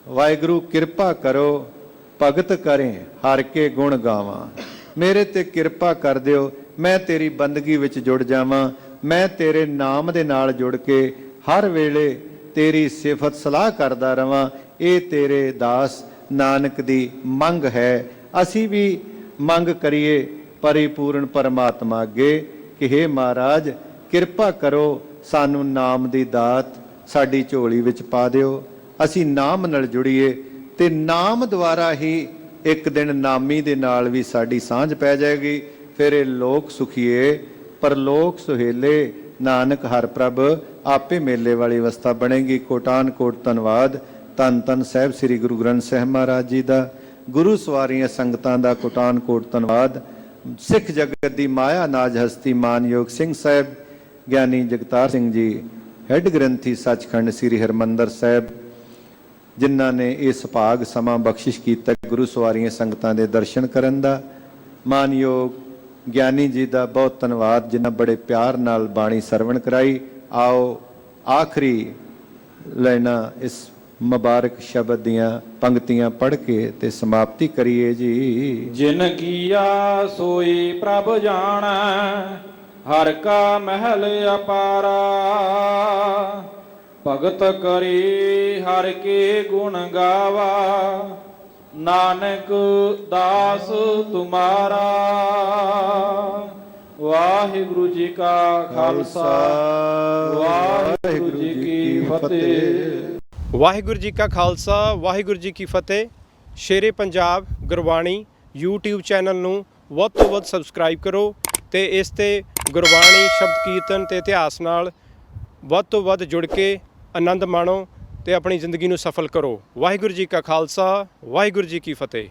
Speaker 3: ਵਾਹਿਗੁਰੂ ਕਿਰਪਾ ਕਰੋ, ਭਗਤ ਕਰੇ ਹਰ ਕੇ ਗੁਣ ਗਾਵਾਂ। ਮੇਰੇ ਤੇ ਕਿਰਪਾ ਕਰ ਦਿਓ, ਮੈਂ ਤੇਰੀ ਬੰਦਗੀ ਵਿੱਚ ਜੁੜ ਜਾਵਾਂ, ਮੈਂ ਤੇਰੇ ਨਾਮ ਦੇ ਨਾਲ ਜੁੜ ਕੇ
Speaker 2: ਹਰ ਵੇਲੇ ਤੇਰੀ ਸਿਫਤ ਸਲਾਹ ਕਰਦਾ ਰਵਾਂ। ਇਹ ਤੇਰੇ ਦਾਸ ਨਾਨਕ ਦੀ ਮੰਗ ਹੈ। ਅਸੀਂ ਵੀ ਮੰਗ ਕਰੀਏ ਪਰਿਪੂਰਨ ਪਰਮਾਤਮਾ ਅੱਗੇ ਕਿ ਹੇ ਮਹਾਰਾਜ ਕਿਰਪਾ ਕਰੋ, ਸਾਨੂੰ ਨਾਮ ਦੀ ਦਾਤ ਸਾਡੀ ਝੋਲੀ ਵਿੱਚ ਪਾ ਦਿਓ। ਅਸੀਂ ਨਾਮ ਨਾਲ ਜੁੜੀਏ ਤੇ ਨਾਮ ਦੁਆਰਾ ਹੀ ਇੱਕ ਦਿਨ ਨਾਮੀ ਦੇ ਨਾਲ ਵੀ ਸਾਡੀ ਸਾਂਝ ਪੈ ਜਾਏਗੀ। ਫਿਰ ਇਹ ਲੋਕ ਸੁਖੀਏ ਪਰਲੋਕ ਸੁਹੇਲੇ, ਨਾਨਕ ਹਰ ਪ੍ਰਭ ਆਪੇ ਮੇਲੇ ਵਾਲੀ ਅਵਸਥਾ ਬਣੇਗੀ। ਕੋਟਾਨ ਕੋਟ ਧੰਨਵਾਦ। ਧੰਨ ਧੰਨ ਸਾਹਿਬ ਸ੍ਰੀ ਗੁਰੂ ਗ੍ਰੰਥ ਸਾਹਿਬ ਮਹਾਰਾਜ ਜੀ ਦਾ, ਗੁਰੂ ਸਵਾਰੀਆਂ ਸੰਗਤਾਂ ਦਾ ਕੋਟਾਨ ਕੋਟ ਧੰਨਵਾਦ। ਸਿੱਖ ਜਗਤ ਦੀ ਮਾਇਆ ਨਾਜ ਹਸਤੀ ਮਾਨਯੋਗ ਸਿੰਘ ਸਾਹਿਬ ਗਿਆਨੀ ਜਗਤਾਰ ਸਿੰਘ ਜੀ, ਹੈੱਡ ਗ੍ਰੰਥੀ ਸੱਚਖੰਡ ਸ੍ਰੀ ਹਰਿਮੰਦਰ ਸਾਹਿਬ, ਜਿਨ੍ਹਾਂ ਨੇ ਇਹ ਸੁਭਾਗ ਸਮਾਂ ਬਖਸ਼ਿਸ਼ ਕੀਤਾ ਗੁਰੂ ਸਵਾਰੀਆਂ ਸੰਗਤਾਂ ਦੇ ਦਰਸ਼ਨ ਕਰਨ ਦਾ। ਮਾਨਯੋਗ ਗਿਆਨੀ ਜੀ ਦਾ ਬਹੁਤ ਧੰਨਵਾਦ, ਜਿਨ੍ਹਾਂ ਬੜੇ ਪਿਆਰ ਨਾਲ ਬਾਣੀ ਸਰਵਣ ਕਰਾਈ। ਆਓ ਆਖਰੀ ਲਾਈਨਾਂ ਇਸ ਮੁਬਾਰਕ ਸ਼ਬਦ ਦੀਆਂ ਪੰਕਤੀਆਂ ਪੜ੍ਹ ਕੇ ਤੇ ਸਮਾਪਤੀ ਕਰੀਏ ਜੀ।
Speaker 3: ਜਿਨ ਕੀਆ ਸੋਈ ਪ੍ਰਭ ਜਾਣੈ, ਹਰ ਕਾ ਮਹਿਲ ਅਪਾਰਾ। ਭਗਤ ਕਰੀ ਹਰ ਕੇ ਗੁਣ ਗਾਵਾ, ਨਾਨਕ ਦਾਸ ਤੁਮਾਰਾ। ਵਾਹਿਗੁਰੂ ਜੀ ਕਾ ਖਾਲਸਾ, ਵਾਹਿਗੁਰੂ ਜੀ ਕੀ ਫਤਿਹ।
Speaker 4: ਵਾਹਿਗੁਰੂ ਜੀ ਕਾ ਖਾਲਸਾ, ਵਾਹਿਗੁਰੂ ਜੀ ਕੀ ਫਤਿਹ। ਸ਼ੇਰੇ ਪੰਜਾਬ ਗੁਰਬਾਣੀ YouTube ਚੈਨਲ ਨੂੰ ਵੱਧ ਤੋਂ ਵੱਧ ਸਬਸਕ੍ਰਾਈਬ ਕਰੋ ਤੇ ਇਸ ਤੇ ਗੁਰਬਾਣੀ ਸ਼ਬਦ ਕੀਰਤਨ ਤੇ ਇਤਿਹਾਸ ਨਾਲ ਵੱਧ ਤੋਂ ਵੱਧ ਜੁੜ ਕੇ ਆਨੰਦ ਮਾਣੋ ਤੇ ਆਪਣੀ ਜ਼ਿੰਦਗੀ ਨੂੰ ਸਫਲ ਕਰੋ। ਵਾਹਿਗੁਰੂ ਜੀ ਕਾ ਖਾਲਸਾ, ਵਾਹਿਗੁਰੂ ਜੀ ਕੀ ਫਤਿਹ।